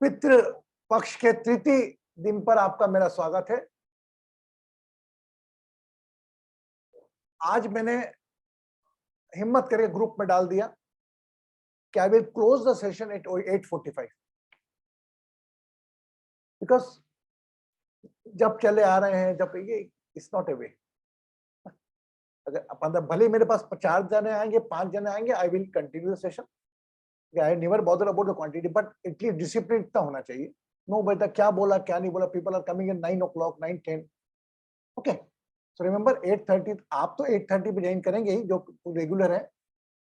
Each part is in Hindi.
पितृ पक्ष के तृतीय दिन पर आपका मेरा स्वागत है। आज मैंने हिम्मत करके ग्रुप में डाल दिया कि I will close the session at 8:45 because जब चले आ रहे हैं, जब ये इट्स नॉट ए वे। अगर मतलब भले मेरे पास 4 जने आएंगे, 5 जने आएंगे, I will continue the session. I never bother about the quantity, but at least discipline इतना होना चाहिए। 9 बजे तक क्या बोला क्या नहीं बोला, people are coming in 9 o'clock 9:10। Okay, so remember 8:30 आप तो 8:30 पे ज्वाइन करेंगे ही जो रेगुलर है,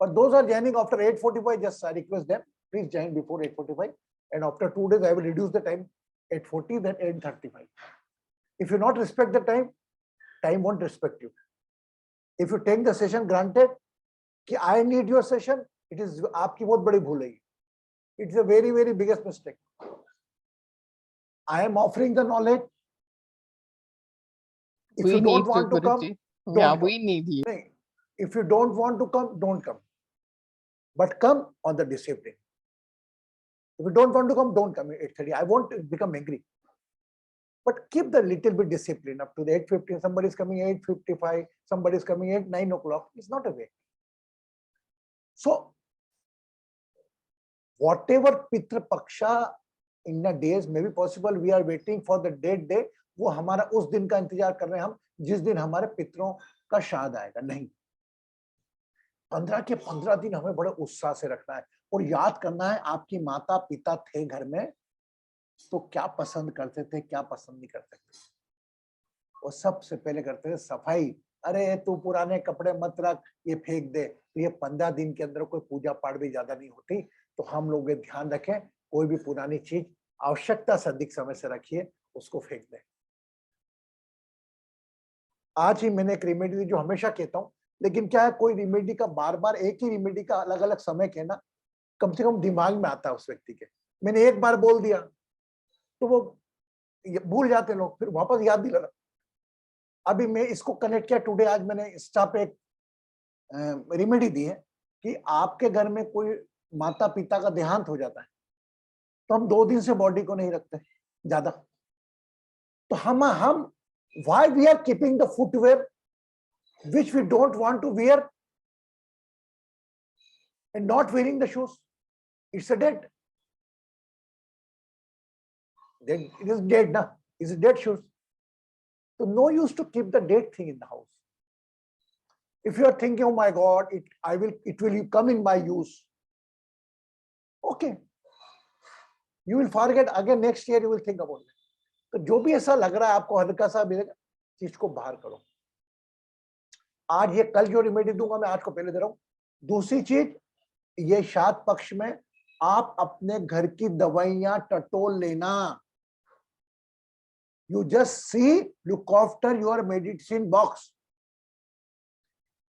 but those are joining after 8:45, just I request them please join before 8:45, and after 2 days I will reduce the time 8:40 then 8:35. If you not respect the time, time won't respect you. If you take the session granted कि I need your session, it is आपकी बहुत बड़ी भूल है। It's a very very biggest mistake. I am offering the knowledge. If you don't want to come, don't come. We need you. If you don't want to come, don't come. But come on the discipline. If you don't want to come, don't come at 8:30. I won't become angry. But keep the little bit discipline up to the 8:15. Somebody is coming 8:55. Somebody is coming at 9 o'clock. It's not a way. So, whatever Pitra Paksha in the days may be possible, we are waiting for the dead day. वो हमारा उस दिन का इंतजार कर रहे हैं हम जिस दिन हमारे पितरों का श्राद्ध आएगा। नहीं, 15 के 15 दिन हमें बड़े उत्साह से रखना है और याद करना है आपकी माता पिता थे घर में तो क्या पसंद करते थे, क्या पसंद नहीं करते थे। वो सबसे पहले करते थे सफाई। अरे तू पुराने कपड़े मत रख, ये फेंक दे। तो ये 15 दिन के अंदर कोई पूजा पाठ भी ज्यादा नहीं होती, तो हम लोग ये ध्यान रखें कोई भी पुरानी चीज आवश्यकता से अधिक समय से रखिए, उसको फेंक दें। आज ही मैंने एक रेमेडी दी जो हमेशा कहता हूँ, लेकिन क्या है कोई रेमेडी का बार बार एक ही रेमेडी का अलग अलग समय कहना कम से कम दिमाग में आता है उस व्यक्ति के। मैंने एक बार बोल दिया तो वो भूल जाते लोग, फिर वापस याद नहीं लगा। अभी मैं इसको कनेक्ट किया टुडे, आज मैंने इंस्टा पे एक रेमेडी दी है कि आपके घर में कोई माता पिता का देहांत हो जाता है तो हम 2 दिन से बॉडी को नहीं रखते ज्यादा, तो हम why we are keeping the footwear which we don't want to wear and not wearing the shoes? It's a dead. Then it is dead, na? It's a dead shoes. So no use to keep the dead thing in the house. If you are thinking, oh my God, it will come in my use. Okay. You will forget again next year. You will think about it. तो जो भी ऐसा लग रहा है आपको हल्का सा मिलेगा, चीज को बाहर करो। आज ये कल जो रेमेडी दूंगा मैं आज को पहले दे रहा हूं। दूसरी चीज, ये श्राद्ध पक्ष में आप अपने घर की दवाइयां टटोल लेना। You just see, look after your medicine box.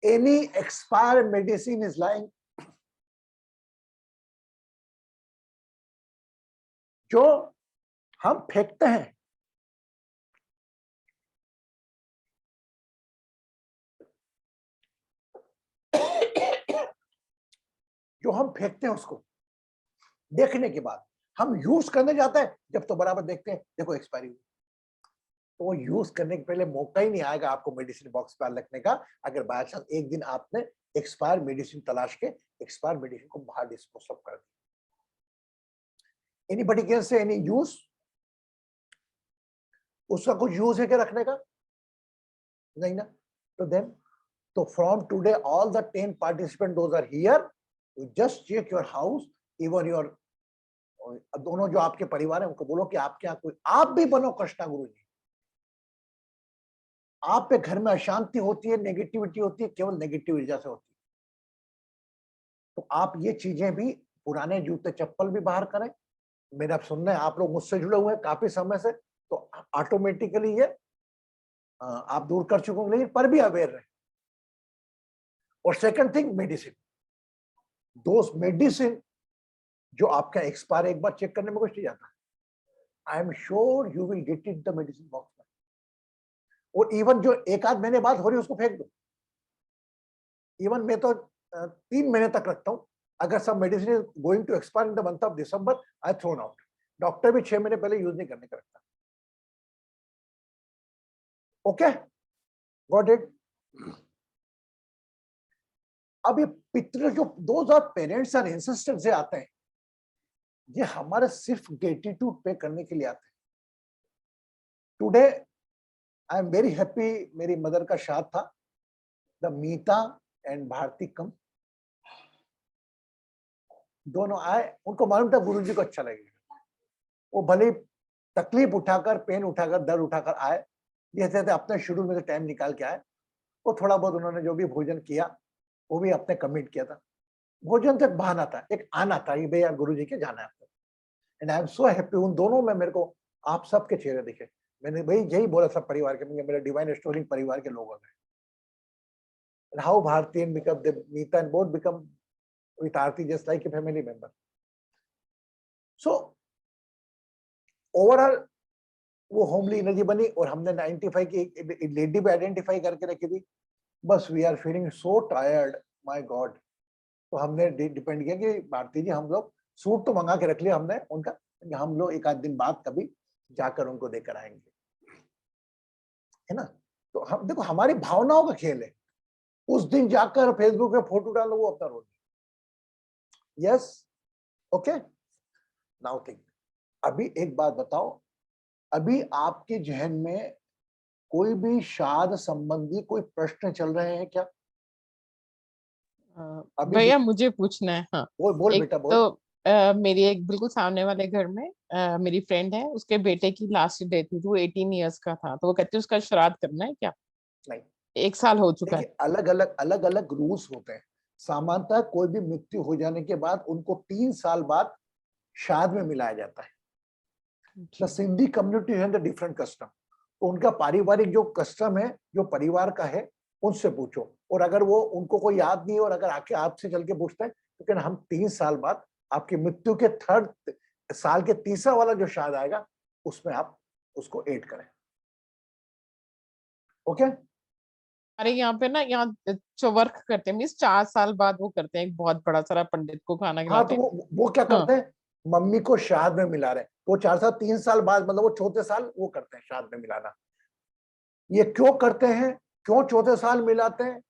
Any expired medicine is lying, जो हम फेंकते हैं, जो हम फेंकते हैं उसको देखने के बाद हम यूज करने जाते हैं, जब तो बराबर देखते हैं देखो एक्सपायरी हुई, तो वो यूज करने के पहले मौका ही नहीं आएगा आपको मेडिसिन बॉक्स पर रखने का। अगर बाय चांस एक दिन आपने एक्सपायर मेडिसिन तलाश के एक्सपायर मेडिसिन को बाहर डिस्पोज ऑफ कर दिया, anybody can say any use, उसका कुछ यूज है क्या रखने का? नहीं ना। तो देन, तो from today all the 10 participant those are here, you just check your house, even your दोनों जो आपके परिवार है उनको बोलो कि आपके यहाँ कोई, आप भी बनो कृष्णा गुरु जी। आप पे घर में अशांति होती है, नेगेटिविटी होती है, केवल नेगेटिव ऊर्जा से होती है। तो आप ये चीजें भी, पुराने जूते चप्पल भी बाहर करें। मेरा सुनना है आप लोग मुझसे जुड़े हुए हैं काफी समय से, तो ऑटोमेटिकली ये आप दूर कर चुके होंगे, लेकिन पर भी अवेयर रहे। और सेकंड थिंग, मेडिसिन, दोस्त मेडिसिन जो आपका एक्सपायर एक बार चेक करने में कुछ नहीं जाता, I am sure you will get it the medicine box में। और इवन जो एक आध महीने बाद हो रही है उसको फेंक दो। इवन मैं तो 3 महीने तक रखता हूं। अगर सब medicine is going to expire in the month of December, I thrown out. Doctor भी 6 महीने पहले यूज नहीं करने का रखता। Okay, got it. अब ये पितृ जो दोज आर पेरेंट्स और एंसेस्टर्स से आते हैं, ये हमारे सिर्फ ग्रेटिट्यूड पे करने के लिए आते हैं। Today I am very happy, मेरी मदर का श्राद्ध था, द मीता एंड भारती कम, दोनों आए, उनको मालूम था गुरुजी को अच्छा लगेगा, वो भले तकलीफ उठाकर, पेन उठाकर, दर्द उठाकर आए, जैसे अपने शेड्यूल में से टाइम निकाल के आए। वो थोड़ा बहुत उन्होंने जो भी भोजन किया वो भी अपने कमिट किया था। भोजन तक बहाना था, एक आना था, ये भैया गुरुजी के जाना है आपको। And I am so happy, उन दोनों में मेरे को आप सबके चेहरे दिखे। मैंने भाई यही बोला सब परिवार के, मेरे डिवाइन रिस्टोरिंग परिवार के लोगों ने। And how Bharti and become the Meeta and both become with Aarti just like a family member. So overall वो होमली एनर्जी बनी और हमने 95 की एक लेडी भी आइडेंटिफाई करके रखी थी। बस we are feeling so tired, my god. तो हमने डिपेंड किया कि भारती जी हम लोग सूट तो मंगा के रख लिया हमने उनका, हम लोग एक आध दिन बाद कभी जाकर उनको देकर आएंगे, है ना। तो हम देखो हमारी भावनाओं का खेल है, उस दिन जाकर फेसबुक पे फोटो डालो वो अपना role. Yes, okay, now think. अभी एक बात बताओ, अभी आपके जहन में कोई भी श्राद्ध संबंधी कोई प्रश्न चल रहे हैं क्या? अभी भैया मुझे पूछना है। हाँ, बोल एक बेटा बोल। तो मेरी एक बिल्कुल सामने वाले घर में मेरी फ्रेंड है, उसके बेटे की लास्ट डेट थी, वो 18 ईयर्स का था, तो वो कहती है उसका श्राद्ध करना है क्या? नहीं, 1 साल हो चुका है। देखिए अलग अलग रूल्स होते हैं। सामान्यतः कोई भी मृत्यु हो जाने के बाद उनको 3 साल बाद श्राद्ध में मिलाया जाता है। द सिंधी कम्युनिटी है द डिफरेंट कस्टम, तो उनका पारिवारिक जो कस्टम है, जो परिवार का है, उनसे पूछो। और अगर वो उनको कोई याद नहीं और अगर आके आपसे चल के पूछते हैं तो कहना हम 3 साल बाद आपकी मृत्यु के 3rd साल के तीसरा वाला जो श्राद्ध आएगा उसमें आप उसको ऐड करें। ओके, अरे यहाँ पे ना, यहाँ जो वर्क करते हैं मीन्स 4 साल बाद वो करते हैं, एक बहुत बड़ा सारा पंडित को खाना हाँ खिलाते तो हैं। वो क्या हाँ, करते हैं, मम्मी को श्राद्ध में मिला रहे हैं, तो 4 साल 3 साल बाद मतलब वो चौथे साल वो करते हैं श्राद्ध में मिलाना। ये क्यों करते हैं, क्यों चौथे साल मिलाते हैं,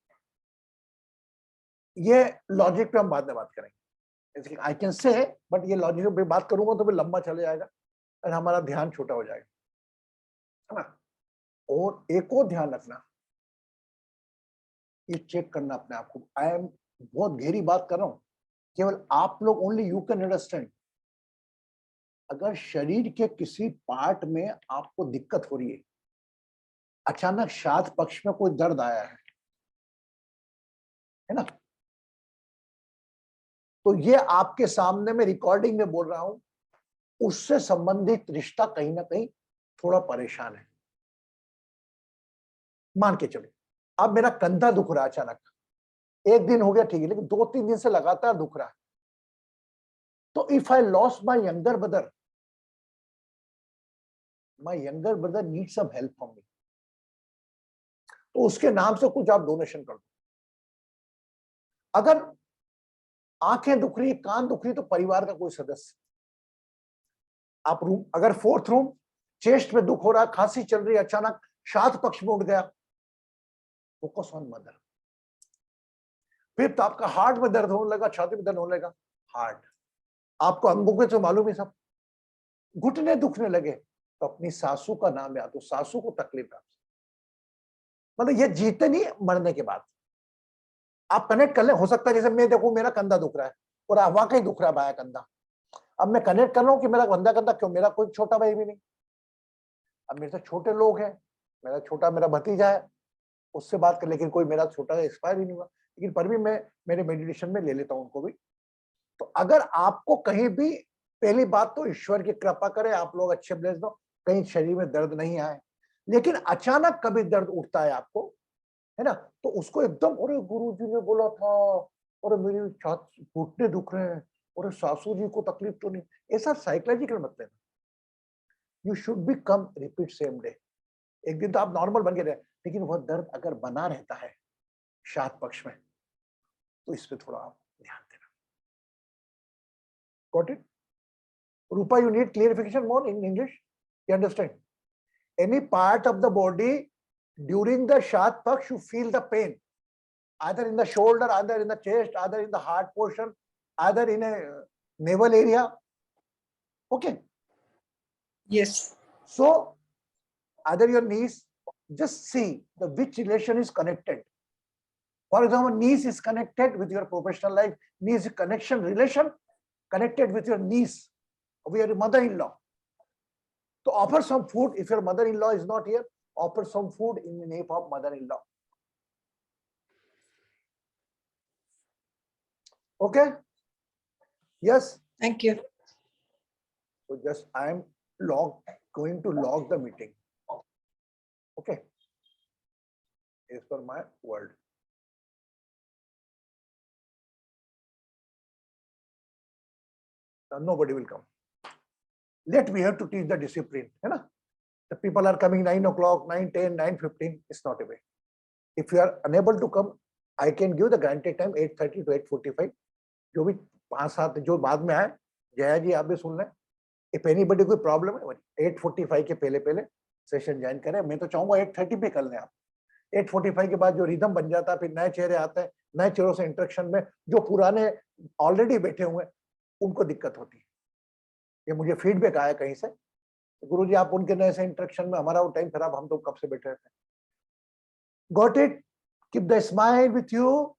ये लॉजिक पे हम बाद में बात करेंगे। आई कैन से, बट ये लॉजिक पे बात करूंगा तो फिर लंबा चले जाएगा और हमारा ध्यान छोटा हो जाएगा, है ना। और एक और ध्यान रखना, ये चेक करना अपने आप को, आई एम बहुत गहरी बात कर रहा हूं, केवल आप लोग ओनली यू कैन अंडरस्टैंड। अगर शरीर के किसी पार्ट में आपको दिक्कत हो रही है, अचानक श्राद्ध पक्ष में कोई दर्द आया है ना, तो ये आपके सामने में रिकॉर्डिंग में बोल रहा हूं, उससे संबंधित रिश्ता कहीं ना कहीं थोड़ा परेशान है। मान के चलो अब मेरा कंधा दुख रहा है अचानक, एक दिन हो गया ठीक है, लेकिन 2-3 दिन से लगातार दुख रहा है, तो if I lost my younger brother, my younger brother need some help from me, तो उसके नाम से कुछ आप डोनेशन कर दो। अगर आंखें दुख रही, कान दुख रही, तो परिवार का कोई सदस्य, आप रूम, अगर 4th रूम, चेस्ट में दुख हो रहा है, खांसी चल रही है, अचानक श्राद्ध पक्ष में उठ गया, फोकस ऑन मदर। 5th आपका हार्ट में दर्द होने लगा, छाती में दर्द होने लगा, हार्ट, आपको अंगों के तो मालूम ही सब, घुटने दुखने लगे तो अपनी सासू का नाम याद, तो सासू को तकलीफ है, मतलब ये जीते नहीं मरने के बाद आप कनेक्ट कर ले। हो सकता है जैसे मैं देखूं मेरा कंधा दुख रहा है और वाकई दुख रहा है बाया कंधा, अब मैं कनेक्ट कर रहा हूं कि मेरा कंधा कंधा क्यों, मेरा कोई छोटा भाई भी नहीं, अब मेरे से छोटे लोग हैं, मेरा छोटा मेरा भतीजा है, उससे बात कर, लेकिन कोई मेरा छोटा एक्सपायर ही नहीं हुआ, लेकिन पर भी मैं मेरे मेडिटेशन में ले लेता हूं उनको भी। तो अगर आपको कहीं भी, पहली बात तो ईश्वर की कृपा करे, आप लोग अच्छे ब्लेस दो, कहीं शरीर में दर्द नहीं आए, लेकिन अचानक कभी दर्द उठता है आपको, है ना, तो उसको एकदम, अरे गुरुजी ने बोला था, और मेरी छाती घुटने दुख रहे हैं, और सासू जी को तकलीफ तो नहीं, ऐसा साइकोलॉजिकल मत लेना। You should be come repeat same day, एक दिन तो आप नॉर्मल बन के रहे, लेकिन वह दर्द अगर बना रहता है श्राद्ध पक्ष में, तो इस पे थोड़ा आप ध्यान देना। Got it? Rupa, you need clarification more in English. You understand? Any part of the body during the Shat Paksh, you feel the pain, either in the shoulder, either in the chest, either in the heart portion, either in a navel area. Okay. Yes. So either your knees, just see the which relation is connected. For example, knees is connected with your professional life. Knees connection relation connected with your niece, with your mother-in-law. So offer some food. If your mother-in-law is not here, offer some food in the name of mother-in-law. Okay? Yes? Thank you. So just I am going to log the meeting. Okay? As per my word. Now nobody will come. We have to teach the discipline. The people are coming 9 o'clock, 9:10, 9:15. It's not a way. If you are unable to come, I can give the granted time 8:30 to 8:45. जो भी 5-7 जो बाद में आए, जया जी आप भी सुन लें. If anybody कोई प्रॉब्लम है, 8:45 के पहले सेशन ज्वाइन करें. मैं तो चाहूंगा 8:30 पे कर लें आप. 8:45 के बाद जो रिदम बन जाता है, फिर नए चेहरे आते हैं, नए चेहरों से इंटरेक्शन में जो पुराने ऑलरेडी बैठे हुए उनको दिक्कत होती है. ये मुझे फीडबैक आया कहीं से, गुरुजी आप उनके नए से इंटरेक्शन में, हमारा वो टाइम खराब, हम तो कब से बैठे रहते हैं. Got it? Keep the smile with you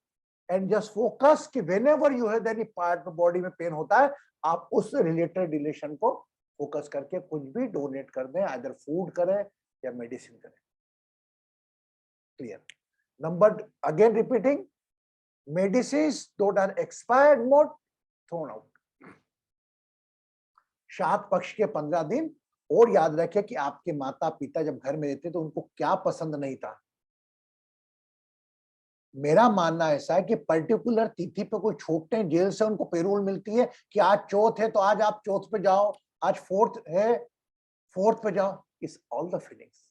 and just focus कि whenever you have any part of body में पेन होता है, आप उस रिलेटेड रिलेशन को फोकस करके कुछ भी डोनेट कर दें, आइदर फूड करें या मेडिसिन करें. Clear? Number again repeating, medicines that are expired mode thrown out. शाद पक्ष के 15 दिन. और याद रखें कि आपके माता पिता जब घर में रहते तो उनको क्या पसंद नहीं था. मेरा मानना ऐसा है कि पर्टिकुलर तिथि पे कोई छोड़ते हैं, जेल से उनको पेरोल मिलती है कि आज चौथ है तो आज आप चौथ पे जाओ, आज फोर्थ है फोर्थ पे जाओ. इस ऑल द फीलिंग्स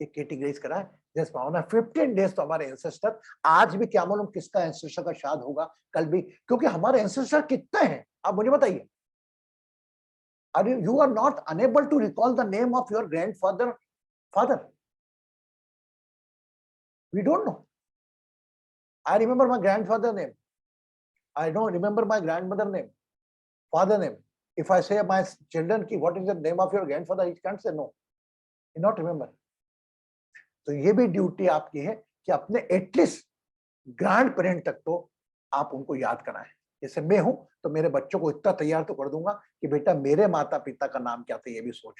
ये कैटेगराइज करा है. जैसे भावना 15 डेज तो हमारे एंसेस्टर, आज भी क्या मालूम किसका एंसेस्टर का शाद होगा कल भी, क्योंकि हमारे एंसेस्टर कितने हैं आप मुझे बताइए. You are not unable to recall the name of your grandfather, father. We don't know. I remember my grandfather name. I don't remember my grandmother name, father name. If I say my children, what is the name of your grandfather? He can't say no. He not remember. तो ये भी ड्यूटी आपकी है कि अपने एटलीस्ट ग्रैंड पेरेंट तक तो आप उनको याद कराएं. जैसे मैं हूं तो मेरे बच्चों को इतना तैयार तो कर दूंगा कि बेटा मेरे माता पिता का नाम क्या था ये भी सोच.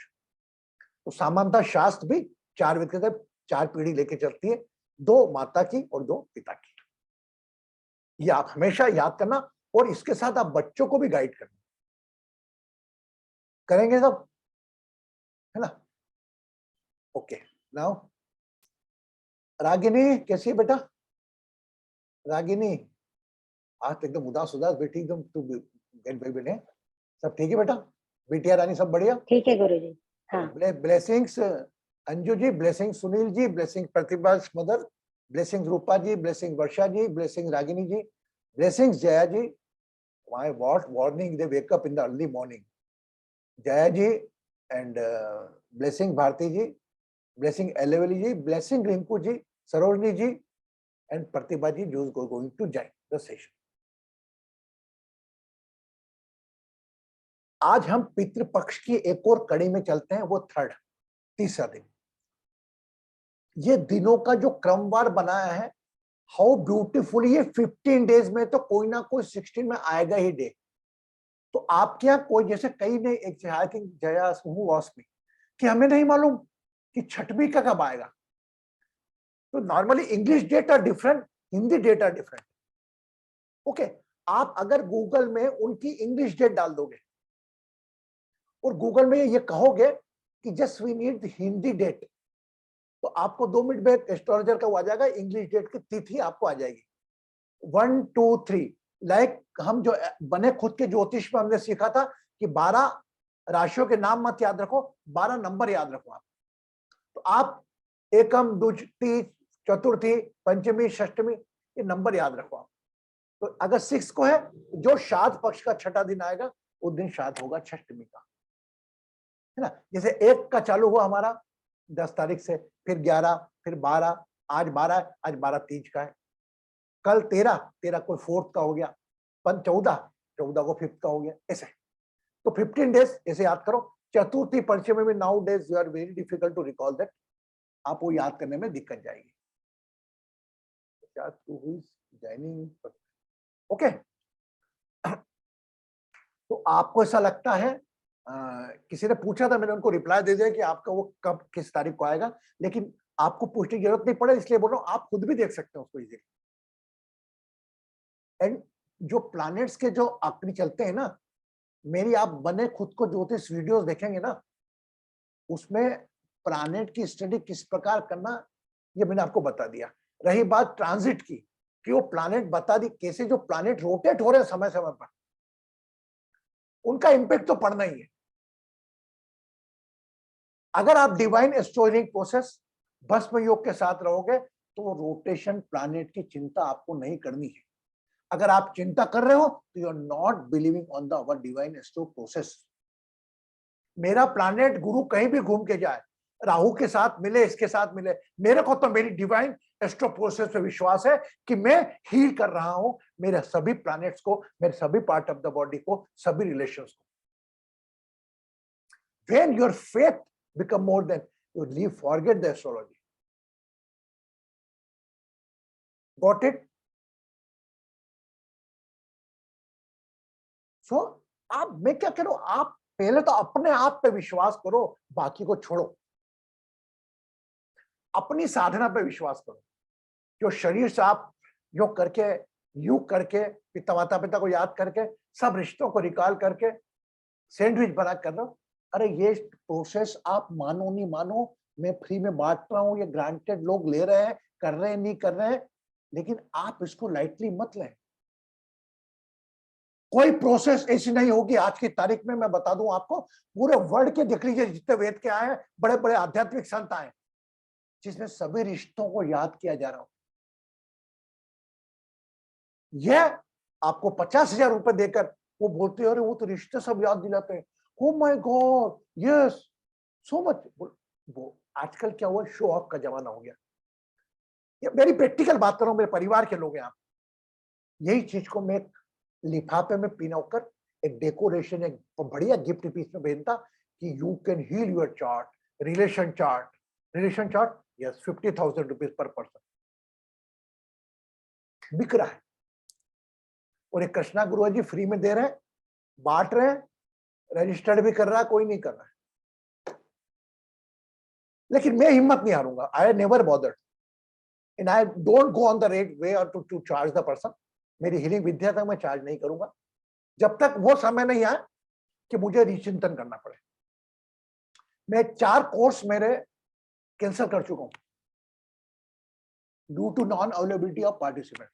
तो सामान्यतः शास्त्र भी 4 व्यक्ति 4 पीढ़ी लेके चलती है, 2 माता की और 2 पिता की. ये आप हमेशा याद करना और इसके साथ आप बच्चों को भी गाइड करना. करेंगे सब, है ना? ओके. नाउ रागिनी कैसी है बेटा? रागिनी आज तो एकदम उदास बैठी एकदम. तू गेट भाई बने सब ठीक है बेटा? बेटिया रानी सब बढ़िया? ठीक है गुरुजी. हाँ. Blessings Anju ji, blessing Sunil ji, blessing Pratibha mother, blessing Rupa ji, blessing Varsha ji, blessing Ragini ji, blessing Jaya ji. Why what warning they wake up in the early morning. Jaya ji and blessing Bharti ji, blessing Eleveli ji, blessing Rinku ji, Sarojini ji and Pratibha ji who is going to join the session. आज हम पितृपक्ष की एक और कड़ी में चलते हैं, वो तीसरा दिन. ये दिनों का जो क्रमवार बनाया है, हाउ ब्यूटीफुली, ये 15 डेज में तो कोई ना कोई 16 में आएगा ही डे. तो आप क्या कोई जैसे कई ने एक आई थिंक जया में कि हमें नहीं मालूम कि छठवीं का कब आएगा. तो normally English date are different, Hindi date are different. Okay, आप अगर गूगल में उनकी इंग्लिश डेट डाल दोगे और गूगल में ये कहोगे कि just we need Hindi date, तो आपको 2 मिनट में एस्ट्रोलॉजर का वो आ जाएगा, इंग्लिश डेट की तिथि आपको आ जाएगी 1 2 3. लाइक हम जो बने खुद के ज्योतिष में हमने सीखा था कि 12 राशियों के नाम मत याद रखो, 12 नंबर याद रखो आप. तो आप एकम, द्वितीय, चतुर्थी, पंचमी, षष्टमी ये नंबर याद रखो आप. तो अगर 6 को है, जो शाद पक्ष का छठा दिन आएगा उस दिन शायद होगा षष्टमी का, है ना। जैसे 1 का चालू हुआ हमारा 10 तारीख से, फिर 11, फिर 12, आज 12 है, आज 12 तीज का है, कल 13 को 4th का हो गया, 14 को 5th का हो गया, ऐसे। तो 15 डेज ऐसे याद करो। चतुर्थी पंचमी में now days you are very difficult to recall that, आपको याद करने में दिक्कत जाएगी। ओके, तो आपको ऐसा लगता है, किसी ने पूछा था, मैंने उनको रिप्लाई दे दिया कि आपका वो कब किस तारीख को आएगा, लेकिन आपको पूछने की जरूरत नहीं पड़े, इसलिए बोल रहा हूं, आप खुद भी देख सकते हैं उसको इजीली। एंड जो प्लैनेट्स के जो आकृति चलते हैं ना, मेरी आप बने खुद को ज्योतिष वीडियोस देखेंगे ना, उसमें प्लैनेट की स्टडी किस प्रकार करना, ये मैंने आपको बता दिया। रही बात ट्रांजिट की, कि वो प्लैनेट बता दी कैसे जो प्लैनेट रोटेट हो रहे हैं समय समय पर, उनका इंपैक्ट तो पड़ना ही है। अगर आप डिवाइन एस्ट्रोलॉजिक प्रोसेस भस्म योग के साथ रहोगे तो रोटेशन प्लैनेट की चिंता आपको नहीं करनी है। अगर आप चिंता कर रहे हो तो you are not believing on the our divine astro process. मेरा प्लैनेट गुरु कहीं भी घूम के जाए, राहु के साथ मिले, इसके साथ मिले, मेरे को तो मेरी डिवाइन एस्ट्रो प्रोसेस पे विश्वास है कि मैं हील कर रहा हूं मेरे सभी प्लैनेट्स को, मेरे सभी पार्ट ऑफ द बॉडी को, सभी रिलेशंस को। When your faith become more than you leave, forget the astrology. Got it? So आप, मैं क्या करूं, आप पहले तो अपने आप पे विश्वास करो, बाकी को छोड़ो। अपनी साधना पे विश्वास करो। जो शरीर से आप योग करके, योग करके, पिता माता पिता को याद करके, सब रिश्तों को रिकॉल करके सैंडविच बना कर दो। अरे ये प्रोसेस आप मानो नहीं मानो, मैं फ्री में बांट रहा हूं, ये ग्रांटेड लोग ले रहे हैं, कर रहे हैं, नहीं कर रहे हैं, लेकिन आप इसको लाइटली मत लें। कोई प्रोसेस ऐसी नहीं होगी आज की तारीख में, मैं बता दूं आपको, पूरे वर्ल्ड के देख लीजिए जितने वेद के आए हैं, बड़े बड़े आध्यात्मिक संत आए, जिसमें सभी रिश्तों को याद किया जा रहा हो। यह आपको 50,000 रुपए देकर वो बोलते हैं, अरे वो तो रिश्ते सब याद दिलाते हैं, oh my God, yes, so much. वो आजकल क्या हुआ, शो ऑफ का जमाना हो गया। ये मेरी प्रैक्टिकल बात कर रहा हूं, मेरे परिवार के लोग हैं आप। यही चीज को मैं लिफाफे में पिना होकर एक डेकोरेशन, एक बढ़िया गिफ्ट पीस में भेजता कि you can heal your chart, relation chart, relation chart, yes, 50,000 rupees per person बिक रहा है। और एक कृष्णा गुरु जी फ्री में दे रहे हैं, बांट रहे हैं, रजिस्टर्ड भी कर रहा है, कोई नहीं कर रहा है। लेकिन मैं हिम्मत नहीं हारूंगा, I never bothered and I don't go on the rate way और टू चार्ज द पर्सन। मेरी हीलिंग विद्या तक मैं चार्ज नहीं करूंगा जब तक वो समय नहीं आए कि मुझे रिचिंतन करना पड़े। मैं 4 कोर्स मेरे कैंसिल कर चुका हूं due to non availability of participant.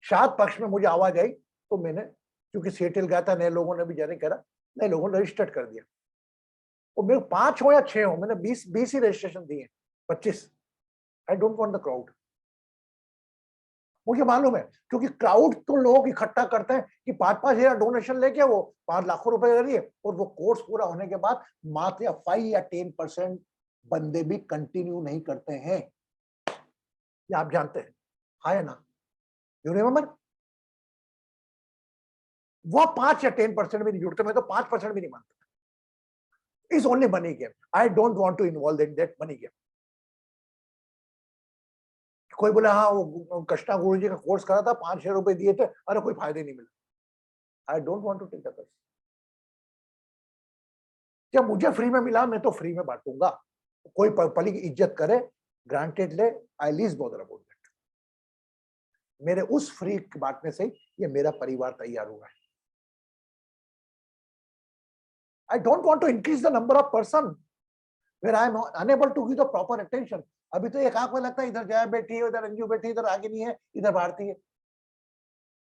शायद पक्ष में मुझे आवाज आई तो मैंने, क्योंकि सीएटल गया था, नए लोगों ने भी जाने करा, नए लोगों ने रजिस्टर्ड कर दिया। और मेरे 5 हो या 6 हो, मैंने 20 ही रजिस्ट्रेशन दिए, 25। आई डोंट वांट द क्राउड। मुझे मालूम है, क्योंकि क्राउड तो लोग इकट्ठा करते हैं कि 5-5 हजार डोनेशन लेके वो 5 लाख रुपए दे दिए, और वो कोर्स पूरा होने के बाद मात्र 5 या 10% बंदे भी कंटिन्यू नहीं करते हैं। ये आप जानते हैं, है ना? You remember? वो 5 या 10% भी नहीं जुड़ते, मैं तो 5% भी नहीं मानता। Is only money game. I don't want to involve in that money game. कोई बोला हाँ वो कृष्णा गुरु जी का कोर्स करा था, 5,000 रुपए दिए थे, अरे कोई फायदे नहीं मिला। I don't want to take the course. जब मुझे फ्री में मिला मैं तो फ्री में बांटूंगा। कोई पली की इज्जत करे, ग्रांटेड ले, आई लीज बॉदर अबाउट दैट। मेरे उस फ्री बांटने से ये मेरा परिवार तैयार हुआ है। I don't want to increase the number of person where I am unable to give the proper attention. अभी तो एक आंख में लगता है इधर जया बैठी है, उधर अंजू बैठी है, इधर आगे नहीं है, इधर भारती है।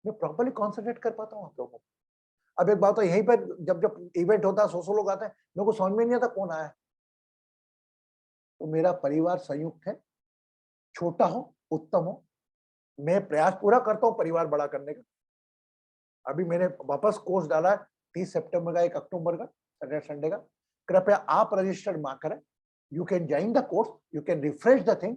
मैं प्रॉपर्ली कॉन्सेंट्रेट कर पाता हूँ आप लोगों को। अब एक बात तो यहीं पर जब जब इवेंट होता है 100 लोग आते हैं, मेरे को समझ में नहीं आता कौन आया। तो मेरा परिवार संयुक्त है, छोटा हो उत्तम हो। मैं प्रयास पूरा करता हूँ परिवार बड़ा करने का। अभी मैंने वापस कोर्स डाला है 30 सितंबर का, 1 अक्टूबर का, सैटरडे संडे का। कृपया आप रजिस्टर्ड मां करें। You can join the course, you can refresh the thing.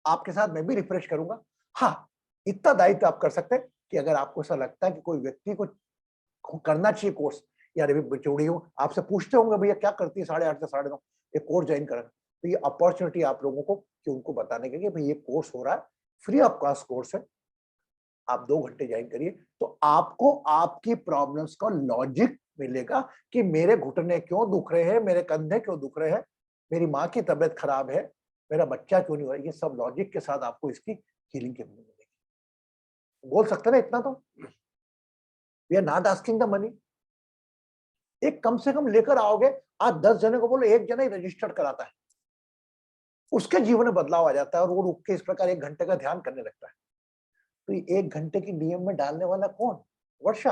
आपके साथ मैं भी रिफ्रेश करूंगा। हाँ, इतना दायित्व आप कर सकते हैं कि अगर आपको ऐसा लगता है कि कोई व्यक्ति को करना चाहिए कोर्स, यार अभी जोड़ी हो, आपसे पूछते होंगे भैया क्या करती है 8:30 से 9:30, ये कोर्स ज्वाइन करें। तो ये अपॉर्चुनिटी आप लोगों को कि उनको बताने के लिए भाई ये कोर्स हो रहा है, फ्री ऑफ कॉस्ट कोर्स है, आप 2 घंटे ज्वाइन करिए। तो आपको आपकी प्रॉब्लम्स का लॉजिक मिलेगा कि मेरे घुटने क्यों दुख रहे हैं, मेरे कंधे क्यों दुख रहे हैं, मेरी माँ की तबीयत खराब है, मेरा बच्चा क्यों नहीं हो रहा। ये सब लॉजिक के साथ आपको इसकी हीलिंग मिलेगी। बोल सकते ना इतना तो, we are not asking the money. एक कम से कम लेकर आओगे, आप 10 जने को बोलो, एक जना ही रजिस्टर्ड कराता है, उसके जीवन में बदलाव आ जाता है और वो रुक के इस प्रकार 1 घंटे का ध्यान करने लगता है। तो ये 1 घंटे की नियम में डालने वाला कौन? वर्षा,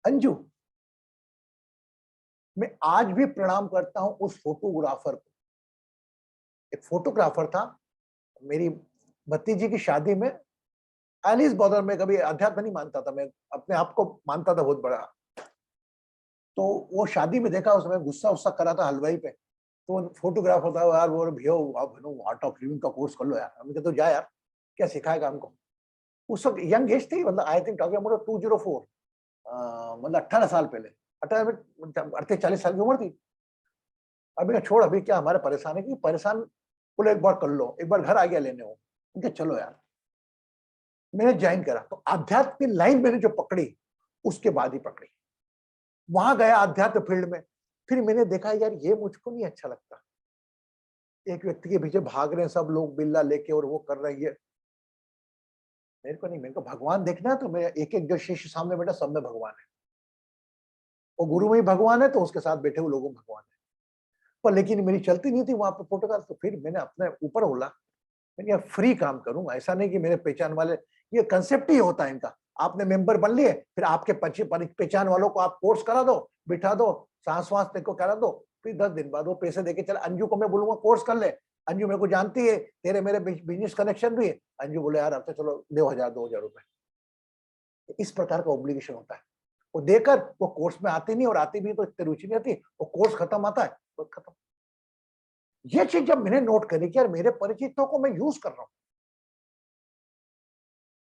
अंजू। मैं आज भी प्रणाम करता हूं उस फोटोग्राफर को। एक फोटोग्राफर था, मेरी भतीजी की शादी में, एलिस बॉदर में कभी अध्यात्म नहीं मानता था, मैं अपने आप को मानता था बहुत बड़ा। तो वो शादी में देखा, उसमें गुस्सा उस्सा करा था हलवाई पे। तो फोटोग्राफर था यार, वो भैया आप आर्ट ऑफ लिविंग का कोर्स कर लो यार। हमने कहा तो जा यार, क्या सिखाएगा हमको। उस वक्त यंग एज थी, मतलब आई थिंक टॉकिंग अबाउट 204, मतलब 18 साल पहले, 38-40 साल की उम्र थी। अभी का छोड़, अभी क्या हमारे परेशान है कि परेशान, बोले एक बार कर लो, एक बार घर आ गया लेने हो, उनके चलो यार। मैंने ज्वाइन करा तो आध्यात्म की लाइन मैंने जो पकड़ी, उसके बाद ही पकड़ी, वहां गया आध्यात्म फील्ड में। फिर मैंने देखा यार ये मुझको नहीं अच्छा लगता, एक व्यक्ति के पीछे भाग रहे हैं सब लोग बिल्ला लेके और वो कर रही है, मेरे को नहीं। मेरे को भगवान देखना है, तो मेरे एक एक जो शिष्य सामने बैठा सब में भगवान है, वो गुरु में ही भगवान है, तो उसके साथ बैठे हुए लोगों में भगवान है। पर लेकिन मेरी चलती नहीं थी वहां पे फोटोग्राफ। तो फिर मैंने अपने ऊपर बोला, मैंने यार फ्री काम करूंगा, ऐसा नहीं कि मेरे पहचान वाले, ये कंसेप्ट ही होता है इनका। आपने मेंबर बन लिए, फिर आपके पहचान वालों को आप कोर्स करा दो, बिठा दो, सांस वास को करा दो, फिर 10 दिन बाद वो पैसे देके चल। अंजू को मैं बोलूंगा कोर्स कर ले, अंजू मेरे को जानती है, तेरे मेरे बिजनेस कनेक्शन भी है। अंजू बोले यार अब तो चलो 2,000 रुपए। इस प्रकार का ऑब्लिगेशन होता है। वो देकर वो कोर्स में आती नहीं, और आती भी तो इतनी रुचि नहीं आती, वो कोर्स खत्म आता है, बस खत्म। ये चीज जब मैंने नोट करी कि यार मेरे परिचितों को मैं यूज कर रहा हूं,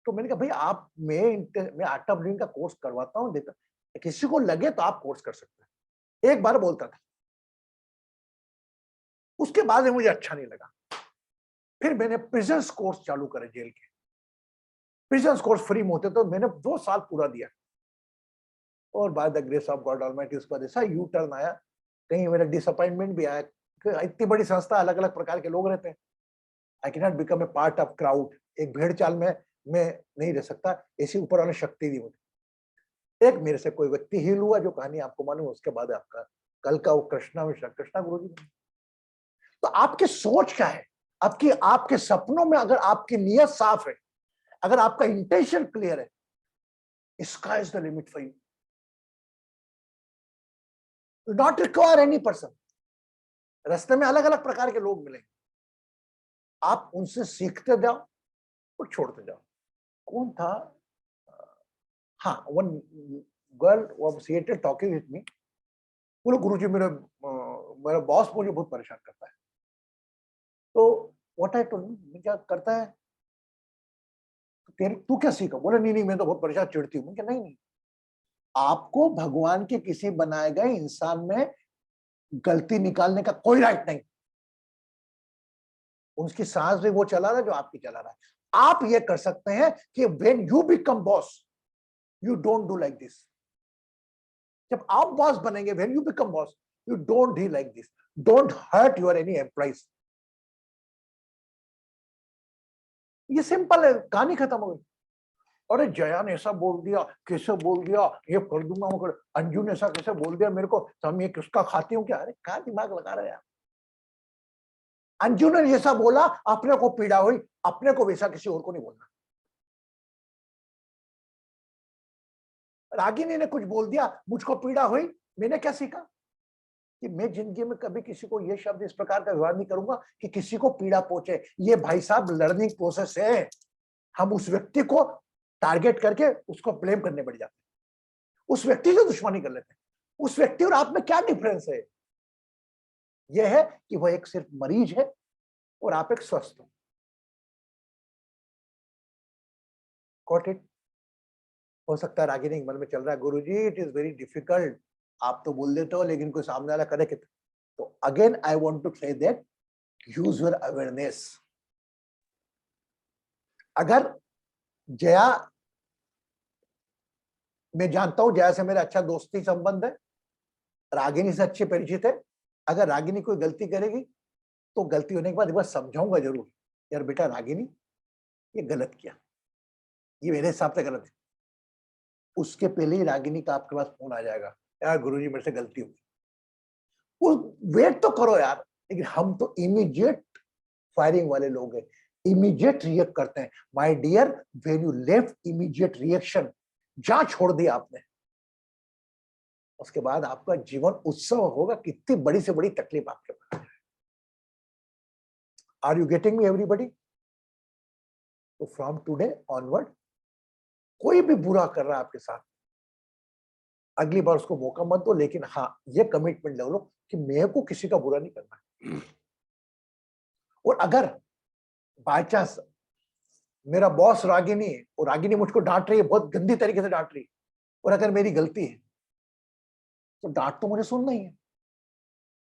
तो मैंने कहा भाई आप, मैं आर्ट ऑफ लिविंग का कोर्स करवाता हूं, देखा किसी को लगे तो आप कोर्स कर सकते हैं। एक बार बोलता था, उसके बाद में मुझे अच्छा नहीं लगा। फिर मैंने प्रिजन्स कोर्स चालू करे, जेल के प्रिजन्स कोर्स फ्री में होते, तो मैंने 2 साल पूरा दिया। और by the grace of God almighty उसके बाद ऐसा यू टर्न आया, कहीं मेरा डिसअपॉइंटमेंट भी आया कि इतनी बड़ी संस्था, अलग अलग प्रकार के लोग रहते हैं, I can not become a part of crowd. एक भेड़ चाल में मैं नहीं रह सकता, ऐसी ऊपर वाली शक्ति दी मुझे। एक मेरे से कोई व्यक्ति हील हुआ, जो कहानी आपको मालूम, उसके बाद आपका कल का वो कृष्णा मिश्रा, कृष्णा गुरु जी। तो आपकी सोच क्या है, आपके सपनों में अगर आपकी नीयत साफ है, अगर आपका इंटेंशन क्लियर है, sky is the limit for you, not require any person. रास्ते में अलग अलग प्रकार के लोग मिलेंगे, आप उनसे सीखते जाओ और छोड़ते जाओ। कौन था, हाँ, one girl was seated talking with me, बोले गुरुजी मेरा बॉस मुझे बहुत परेशान करता है। तो व्हाट आई टोल्ड, मैं क्या करता है, तू क्या सीखा। बोले नहीं नहीं, मैं तो बहुत परेशान, चिढ़ती हूँ। मैं क्या, नहीं, आपको भगवान के किसी बनाए गए इंसान में गलती निकालने का कोई राइट नहीं। उसकी सांस भी वो चला रहा है जो आपकी चला रहा है। आप ये कर सकते हैं कि when you become boss, you don't do like this. जब आप बॉस बनेंगे, when you become boss, you don't do like this, don't hurt your any employees. ये सिंपल है, कहानी खत्म हो गई। अरे जया ने ऐसा बोल दिया, कैसे बोल दिया, ये कर दूंगा, वो कर, अंजू ने ऐसा कैसे बोल दिया मेरे को, तो हम ये किसका खाती हूँ क्या। अरे क्या दिमाग लगा रहे हैं आप। अंजू ने जैसा बोला, अपने को पीड़ा हुई, अपने को वैसा किसी और को नहीं बोलना। रागिनी ने कुछ बोल दिया, मुझको पीड़ा हुई, मैंने क्या सीखा कि मैं जिंदगी में कभी किसी को ये शब्द इस प्रकार का व्यवहार नहीं करूंगा कि किसी को पीड़ा पहुंचे। ये भाई साहब लर्निंग प्रोसेस है। हम उस व्यक्ति को टारगेट करके उसको ब्लेम करने पड़ जाते हैं, उस व्यक्ति से दुश्मनी कर लेते हैं। उस व्यक्ति और आप में क्या डिफरेंस है? यह है कि वह एक सिर्फ मरीज है और आप एक स्वस्थ हो। Got it? हो सकता है रागिनी मन में चल रहा है, गुरुजी इट इज वेरी डिफिकल्ट, आप तो बोल देते हो लेकिन कोई सामने वाला करे कितना। तो again I want to say that use your awareness. अगर जया, मैं जानता हूं जया से मेरा अच्छा दोस्ती संबंध है, रागिनी से अच्छे परिचित है, अगर रागिनी कोई गलती करेगी तो गलती होने के बाद एक बार समझाऊंगा जरूर, यार बेटा रागिनी ये गलत किया, ये मेरे हिसाब से गलत है। उसके पहले ही रागिनी का आपके पास फोन आ जाएगा, यार गुरुजी मेरे से गलती हुई। वो वेट तो करो यार, लेकिन हम तो इमीडिएट फायरिंग वाले लोग हैं, इमीडिएट रिएक्ट करते हैं। My dear, when you left immediate reaction, जहां छोड़ दिया आपने, उसके बाद आपका जीवन उत्सव होगा, कितनी बड़ी से बड़ी तकलीफ आपके पास। Are you getting me everybody? तो फ्रॉम टुडे ऑनवर्ड कोई भी बुरा कर रहा है आपके साथ, अगली बार उसको मौका मत दो, लेकिन हाँ ये कमिटमेंट ले लो कि मेरे को किसी का बुरा नहीं करना है। और अगर बाय चांस मेरा बॉस रागिनी है और रागिनी मुझको डांट रही है, बहुत गंदी तरीके से डांट रही है, और अगर मेरी गलती है तो डांट तो मुझे सुनना ही है,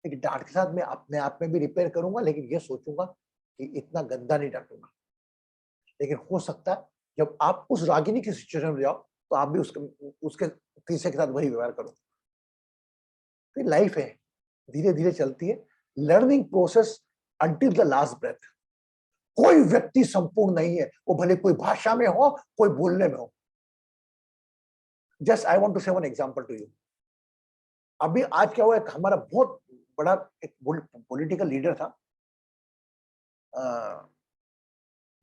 लेकिन डांट के साथ मैं अपने आप में भी रिपेयर करूंगा, लेकिन ये सोचूंगा कि इतना गंदा नहीं डांटूंगा। लेकिन हो सकता है जब आप उस रागिनी की सिचुएशन में जाओ तो आप भी उसके तीसरे के साथ वही व्यवहार करो। तो लाइफ है, धीरे धीरे चलती है, learning process until the last breath. कोई व्यक्ति संपूर्ण नहीं है, वो भले कोई भाषा में हो, कोई बोलने में हो। Just I want to say one example to you. अभी आज क्या हुआ, एक हमारा बहुत बड़ा एक पॉलिटिकल लीडर था,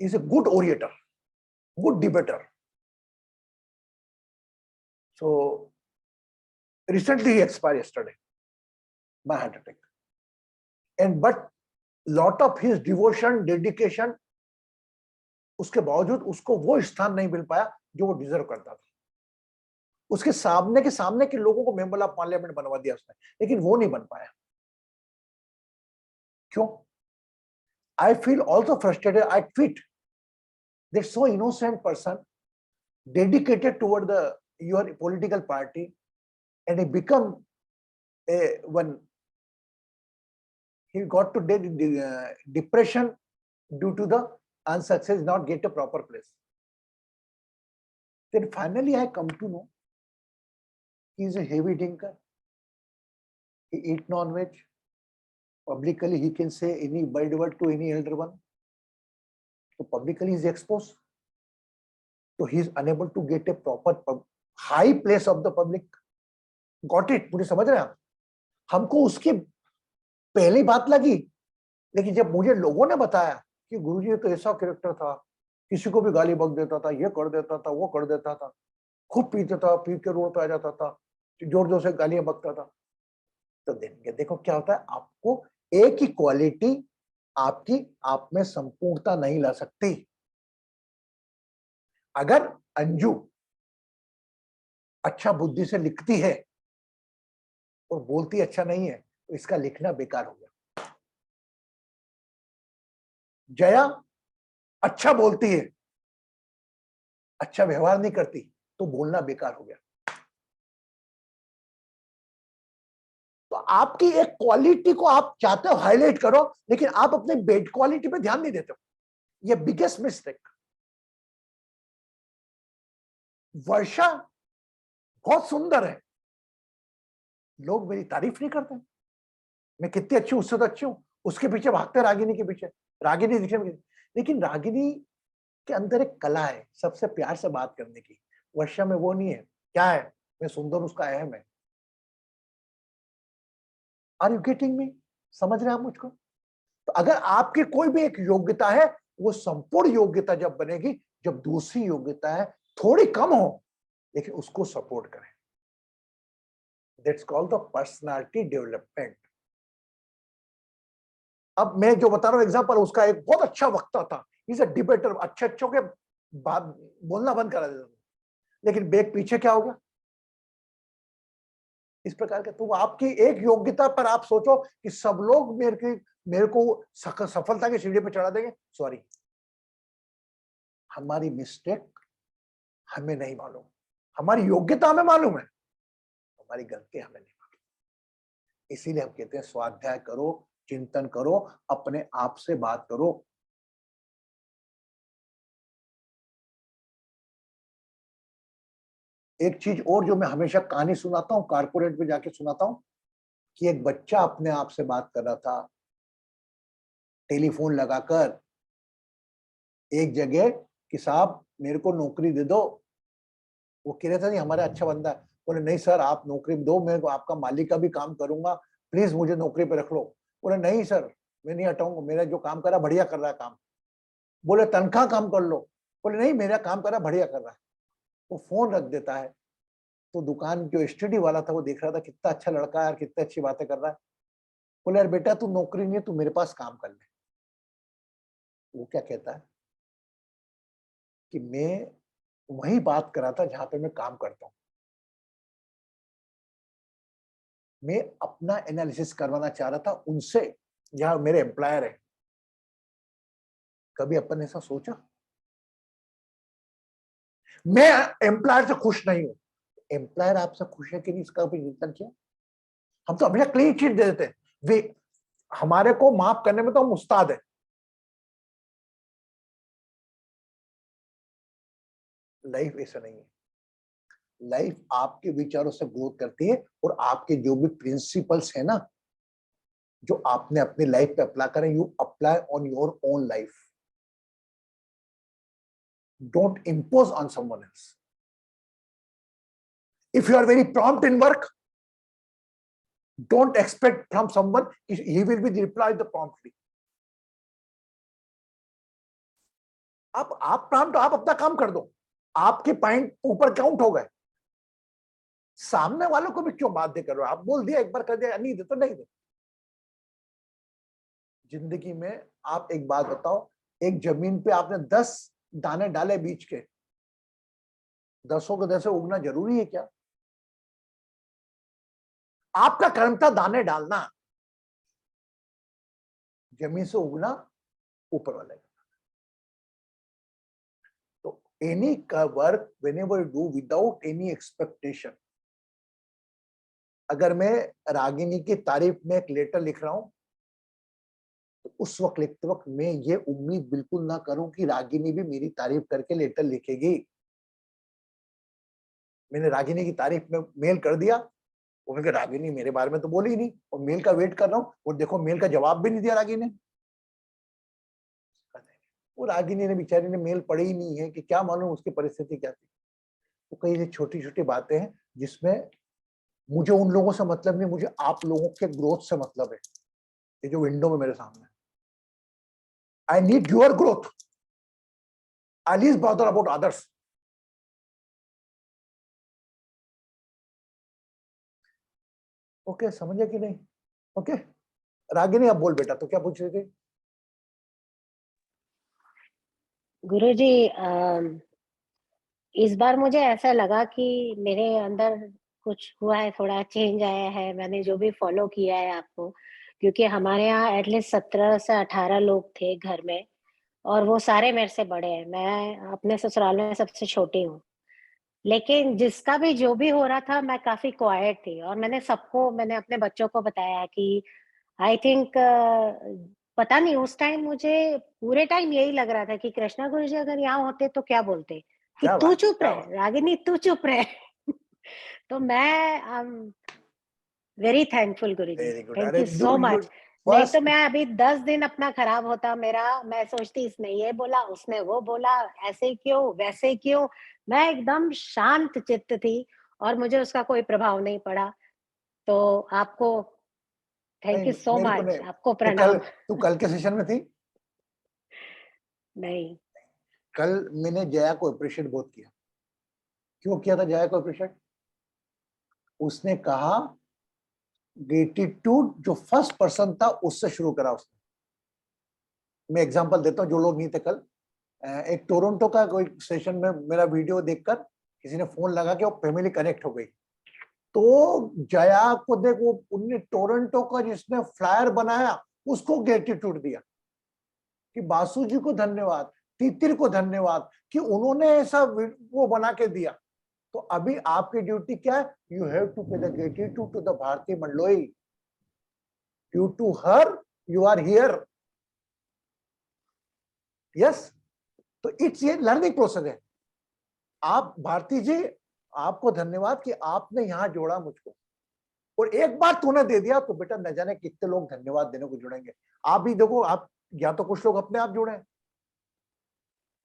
is a good orator, good debater. So recently he expired yesterday by heart attack. And but lot of his devotion, dedication, उसके बावजूद उसको वो स्थान नहीं मिल पाया जो वो डिजर्व करता था। उसके सामने के लोगों को मेंबर ऑफ पार्लियामेंट बनवा दिया उसने, लेकिन वो नहीं बन पाया। क्यों? I feel also frustrated. I tweet that so innocent person dedicated toward your political party, and he become when he got to depression due to the unsuccess, not get a proper place. Then finally I come to know he is a heavy drinker, he eat non-veg, publicly he can say any bad word to any elder one, so publicly he is exposed, so he is unable to get a proper high place of the public. Got it? मुझे समझ रहे हैं आप? हमको उसकी पहली बात लगी, लेकिन जब मुझे लोगों ने बताया कि गुरुजी तो ऐसा कैरेक्टर था, किसी को भी गाली बक देता था, ये कर देता था, वो कर देता था, खूब पीता था, पी के रोड पे आ जाता था, जोर जोर से गालियां बकता था, तो देखो क्या होता है, आपको एक ही क्वालिटी आपकी आप में संपूर्णता नहीं ला सकती। अगर अंजू अच्छा बुद्धि से लिखती है और बोलती अच्छा नहीं है, तो इसका लिखना बेकार हो गया। जया अच्छा बोलती है, अच्छा व्यवहार नहीं करती, तो बोलना बेकार हो गया। तो आपकी एक क्वालिटी को आप चाहते हो हाईलाइट करो, लेकिन आप अपने बेड क्वालिटी पे ध्यान नहीं देते हो। ये बिगेस्ट मिस्टेक। वर्षा बहुत सुंदर है, लोग मेरी तारीफ नहीं करते, मैं कितनी अच्छी हूं, उससे तो अच्छी हूं, उसके पीछे भागते रागिनी के पीछे, रागिनी दिखने में, लेकिन रागिनी के अंदर एक कला है सबसे प्यार से बात करने की। वर्षा में वो नहीं है। क्या है? मैं सुंदर, उसका अहम है। Are you getting me? समझ रहे हैं आप मुझको? तो अगर आपकी कोई भी एक योग्यता है, वो संपूर्ण योग्यता जब बनेगी जब दूसरी योग्यता है थोड़ी कम हो, लेकिन उसको सपोर्ट करें। That's called the personality development. अब मैं जो बता रहा हूं एग्जांपल, उसका एक बहुत अच्छा वक्ता था, इज अ डिबेटर, अच्छे के बात बोलना बंद करा देता हूँ, लेकिन बैग पीछे क्या हो गया? इस प्रकार के। तो आपकी एक योग्यता पर आप सोचो कि सब लोग मेरे को सफलता की सीढ़ी पे चढ़ा देंगे, सॉरी, हमारी मिस्टेक हमें नहीं मालूम, हमारी योग्यता हमें मालूम है, हमारी गलती हमें नहीं मालूम। इसीलिए हम कहते हैं स्वाध्याय करो, चिंतन करो, अपने आप से बात करो। एक चीज और जो मैं हमेशा कहानी सुनाता हूं, कारपोरेट में जाके सुनाता हूं, कि एक बच्चा अपने आप से बात कर रहा था टेलीफोन लगाकर एक जगह कि साहब मेरे को नौकरी दे दो। वो कह रहा था नहीं हमारा अच्छा बंदा है। बोले नहीं सर आप नौकरी दो, मैं आपका मालिक का भी काम करूंगा, प्लीज मुझे नौकरी पे रख लो। बोले नहीं सर मैं नहीं हटाऊंगा, मेरा जो काम कर रहा है बढ़िया कर रहा है काम। बोले तनख्वाह काम कर लो। बोले नहीं मेरा काम कर रहा है बढ़िया कर रहा है। वो फोन रख देता है। तो दुकान जो स्टडी वाला था वो देख रहा था कितना अच्छा लड़का है यार, कितनी अच्छी बातें कर रहा है। बोले यार बेटा तू नौकरी नहीं है, तू मेरे पास काम कर ले। वो क्या कहता है कि मैं वही बात कर रहा था जहां पे मैं काम करता हूं, मैं अपना एनालिसिस करवाना चाह रहा था उनसे जहां मेरे एम्प्लॉयर है। कभी अपन ने ऐसा सोचा? मैं एम्प्लॉयर से खुश नहीं हूं, एम्प्लॉयर आपसे खुश है कि नहीं इसका भी चिंतन किया? हम तो हमेशा क्लीन चिट दे देते हैं, वे हमारे को माफ करने में तो हम उस्ताद है। लाइफ ऐसा नहीं है। लाइफ आपके विचारों से ग्रोथ करती है, और आपके जो भी प्रिंसिपल्स है ना जो आपने अपनी लाइफ पे अप्लाई करें, you apply on your own life, don't impose on someone else. If you are very prompt in work, don't expect from someone he will be replied the promptly। आप प्रॉम्प्ट, आप अपना काम कर दो, आपके पॉइंट ऊपर काउंट हो गए, सामने वालों को भी क्यों बाध्य कर रहे हो? आप बोल दिया एक बार कर दिया, नहीं दे तो नहीं दे। जिंदगी में आप एक बात बताओ, एक जमीन पे आपने 10 दाने डाले बीज के, 10 के 10 उगना जरूरी है क्या? आपका कर्म था दाने डालना, जमीन से उगना ऊपर वाले का। तो any work whenever you do without any expectation. अगर मैं रागिनी की तारीफ में एक लेटर लिख रहा हूं, तो उस वक्त लिखते वक्त मैं ये उम्मीद बिल्कुल ना करूं कि रागिनी भी मेरी तारीफ करके लेटर लिखेगी। मैंने रागिनी की तारीफ में मेल कर दिया, उन्होंने कहा रागिनी मेरे बारे में तो बोली ही नहीं, और मेल का वेट कर रहा हूं, और देखो मेल का जवाब भी नहीं दिया रागिनी ने। वो रागिनी ने बेचारी ने मेल पढ़ी ही नहीं है कि क्या मालूम उसकी परिस्थिति क्या थी। तो कई छोटी छोटी बातें हैं जिसमें मुझे उन लोगों से मतलब नहीं, मुझे आप लोगों के ग्रोथ से मतलब है। ये जो विंडो में मेरे सामने, I need your growth, I least bother about others. Okay समझे कि नहीं? ओके रागिनी अब बोल बेटा, तो क्या पूछ रही थी? गुरुजी, इस बार मुझे ऐसा लगा कि मेरे अंदर कुछ हुआ है, थोड़ा चेंज आया है। मैंने जो भी फॉलो किया है आपको, क्योंकि हमारे यहाँ एटलीस्ट 17 से 18 लोग थे घर में, और वो सारे मेरे से बड़े हैं। मैं अपने ससुराल में सबसे छोटी हूँ, लेकिन जिसका भी जो भी हो रहा था मैं काफी क्वाइट थी, और मैंने अपने बच्चों को बताया कि आई थिंक पता नहीं, उस टाइम मुझे पूरे टाइम यही लग रहा था कि कृष्णा गुरुजी अगर यहाँ होते तो क्या बोलते कि क्या तू बात, चुप क्या रहे, बात। रागिनी तू चुप रहे। तो मैं वेरी थैंकफुल गुरुजी, वेरी गुड। थैंक अरे यू सो मच। नहीं तो फर्स्ट मैं अभी 10 दिन अपना खराब होता मेरा। मैं सोचती इसने ये बोला, उसने वो बोला, ऐसे क्यों वैसे क्यों। मैं एकदम शांत चित्त थी, और मुझे उसका कोई प्रभाव नहीं पड़ा। तो आपको थैंक नहीं यू सो मेरे को मच, नहीं। आपको तो कल प्रणाम। तू कल के सेशन में थी? नहीं। कल मैंने जया को अप्रिशिएट बहुत किया। क्यों किया था जया को अप्रिशिएट? उसने कहा ग्रेटिट्यूड जो फर्स्ट पर्सन था उससे शुरू करा उसने। मैं एग्जांपल देता हूं जो लोग नहीं थे कल। एक टोरंटो का कोई स्टेशन में मेरा वीडियो देखकर किसी ने फोन लगा के वो फैमिली कनेक्ट हो गई। तो जया को देख, वो उनने टोरंटो का जिसने फ्लायर बनाया उसको ग्रेटिट्यूड दिया कि बासु जी को धन्यवाद, तितिर को धन्यवाद कि उन्होंने ऐसा वो बना के दिया। तो अभी आपकी ड्यूटी क्या है? You have to pay the gratitude to the Bharti Mandloi. Due to her you are here. Yes, तो इट्स ये लर्निंग प्रोसेस है। आप भारती जी, आपको धन्यवाद कि आपने यहां जोड़ा मुझको, और एक बार तूने दे दिया तो बेटा न जाने कितने लोग धन्यवाद देने को जुड़ेंगे। आप भी देखो, आप या तो कुछ लोग अपने आप जुड़े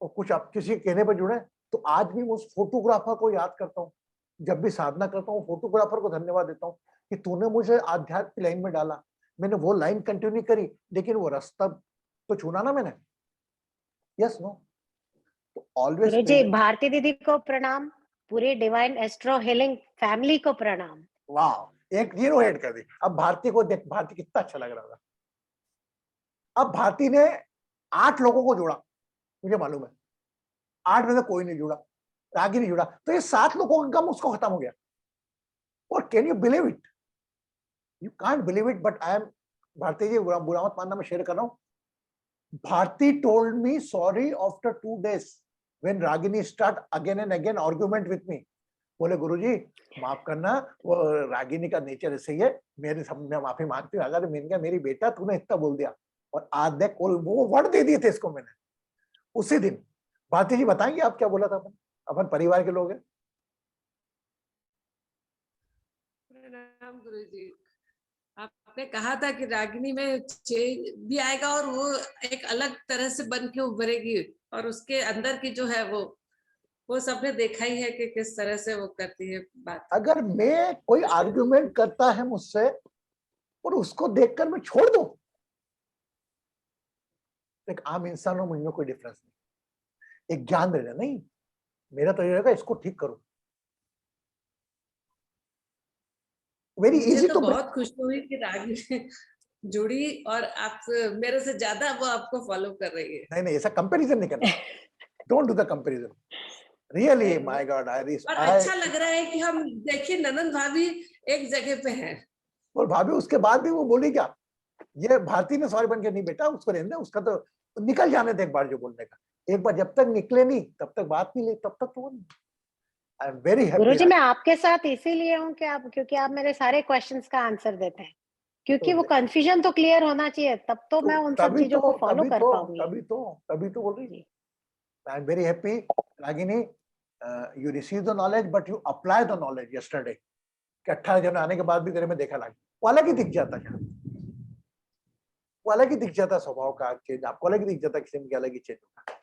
और कुछ आप किसी कहने पर जुड़े। तो आज भी उस फोटोग्राफर को याद करता हूँ, जब भी साधना करता हूँ फोटोग्राफर को धन्यवाद देता हूँ कि तूने मुझे आध्यात्म की लाइन में डाला। मैंने वो लाइन कंटिन्यू करी, लेकिन वो रास्ता तो चुना ना मैंने। यस नो, तो ऑलवेज गुरुजी, भारती दीदी को प्रणाम, पूरी डिवाइन एस्ट्रो हीलिंग फैमिली को प्रणाम। वाह, एक जीरो ऐड कर दी। अब भारती को देख, भारती कितना अच्छा लग रहा होगा। अब भारती ने 8 लोगों को जोड़ा, मुझे मालूम है 8 में से कोई नहीं जुड़ा, रागी नहीं जुड़ा, तो ये 7 लोगों का गम उसको खत्म हो गया। और can you believe it? You can't believe it, but I am, Bharti ji बुरा मत मानना, मैं शेयर कर रहा हूँ। Bharti told me sorry after 2 days when Ragini start again and again argument with me. बोले गुरुजी माफ करना, वो रागिनी का नेचर ऐसे ही है, मेरे सामने माफी मांगती हूँ। अगर मैंने कहा मेरी बेटा तूने इतना बोल दिया, और आज देख वो वर्ड दे दिए थे इसको मैंने उसी दिन। भारती जी बताएंगे आप क्या बोला था? अपन परिवार के लोग हैं। प्रणाम गुरुजी। आपने कहा था कि रागिनी में चेंज भी आएगा और वो एक अलग तरह से बन के उभरेगी, और उसके अंदर की जो है वो सबने देखा ही है कि किस तरह से वो करती है बात। अगर मैं कोई आर्ग्यूमेंट करता है मुझसे और उसको देखकर मैं छोड़ दूं, एक आम इंसान और मुझमें कोई डिफरेंस नहीं। एक ज्ञान देना नहीं, मेरा तो ये रहेगा इसको ठीक करो। Very easy. तो बहुत खुशी हुई कि रागिनी जुड़ी और आप मेरे से ज्यादा वो आपको फॉलो कर रही है। नहीं, ऐसा कंपैरिजन नहीं करना। Don't do the comparison. Really my God, और अच्छा लग रहा है कि हम देखिए ननंद भाभी एक जगह पे हैं। और भाभी उसके बाद भी वो बोली क्या, ये भारती ने सॉरी बन के, नहीं बेटा उसको रहने दे, उसका तो निकल जाने दे एक बार जो बोलने का। एक बार जब तक निकले नहीं तब तक बात नहीं ली, तब तक तो आई एम वेरी हैप्पी। गुरुजी, मैं आपके साथ इसीलिए हूँ कि क्योंकि आप मेरे सारे क्वेश्चंस का आंसर देते हैं, क्योंकि वो कंफ्यूजन तो क्लियर होना चाहिए, तब तो मैं उन सब चीजों को फॉलो कर पाऊंगी। तभी तो बोल रही। I am very happy Ragini, you receive the knowledge but you apply the knowledge yesterday. कि 18 जन आने के बाद भी तेरे में देखा लगा, वो अलग ही दिख जाता है, वो अलग ही दिख जाता स्वभाव का चेंज, आपको अलग ही दिख जाता, किसी में अलग ही चेंज होगा।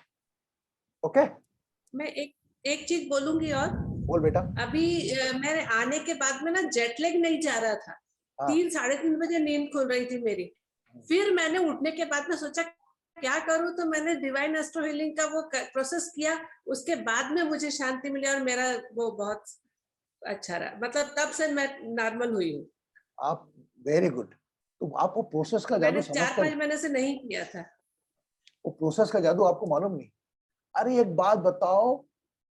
ओके, मैं एक चीज बोलूंगी और बोल बेटा। अभी मेरे आने के बाद में ना जेट लैग नहीं जा रहा था। 3-3:30 बजे नींद खुल रही थी मेरी। फिर मैंने उठने के बाद में सोचा क्या करूं, तो मैंने डिवाइन एस्ट्रो हीलिंग का वो प्रोसेस किया। उसके बाद में मुझे शांति मिली और मेरा वो बहुत अच्छा रहा। मतलब तब से मैं नॉर्मल हुई हूँ। आप वेरी गुड। तो आपको प्रोसेस का जादू मैंने 4-5 महीने से नहीं किया था। वो प्रोसेस का जादू आपको मालूम नहीं। अरे एक बात बताओ,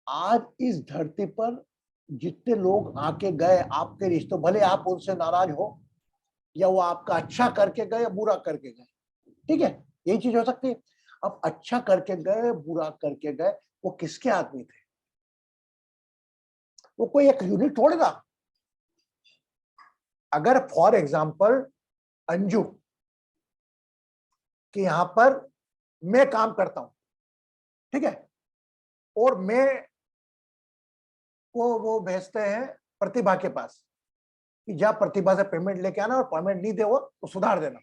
आज इस धरती पर जितने लोग आके गए आपके रिश्तों, भले आप उनसे नाराज हो या वो आपका अच्छा करके गए या बुरा करके गए, ठीक है, यही चीज हो सकती है। अब अच्छा करके गए बुरा करके गए, वो किसके आदमी थे? वो कोई एक यूनिट थोड़े था। अगर फॉर एग्जाम्पल अंजू कि यहां पर मैं काम करता हूं, ठीक है, और मैं वो भेजते हैं प्रतिभा के पास कि जा प्रतिभा से पेमेंट लेके आना, और पेमेंट नहीं दे वो तो सुधार देना।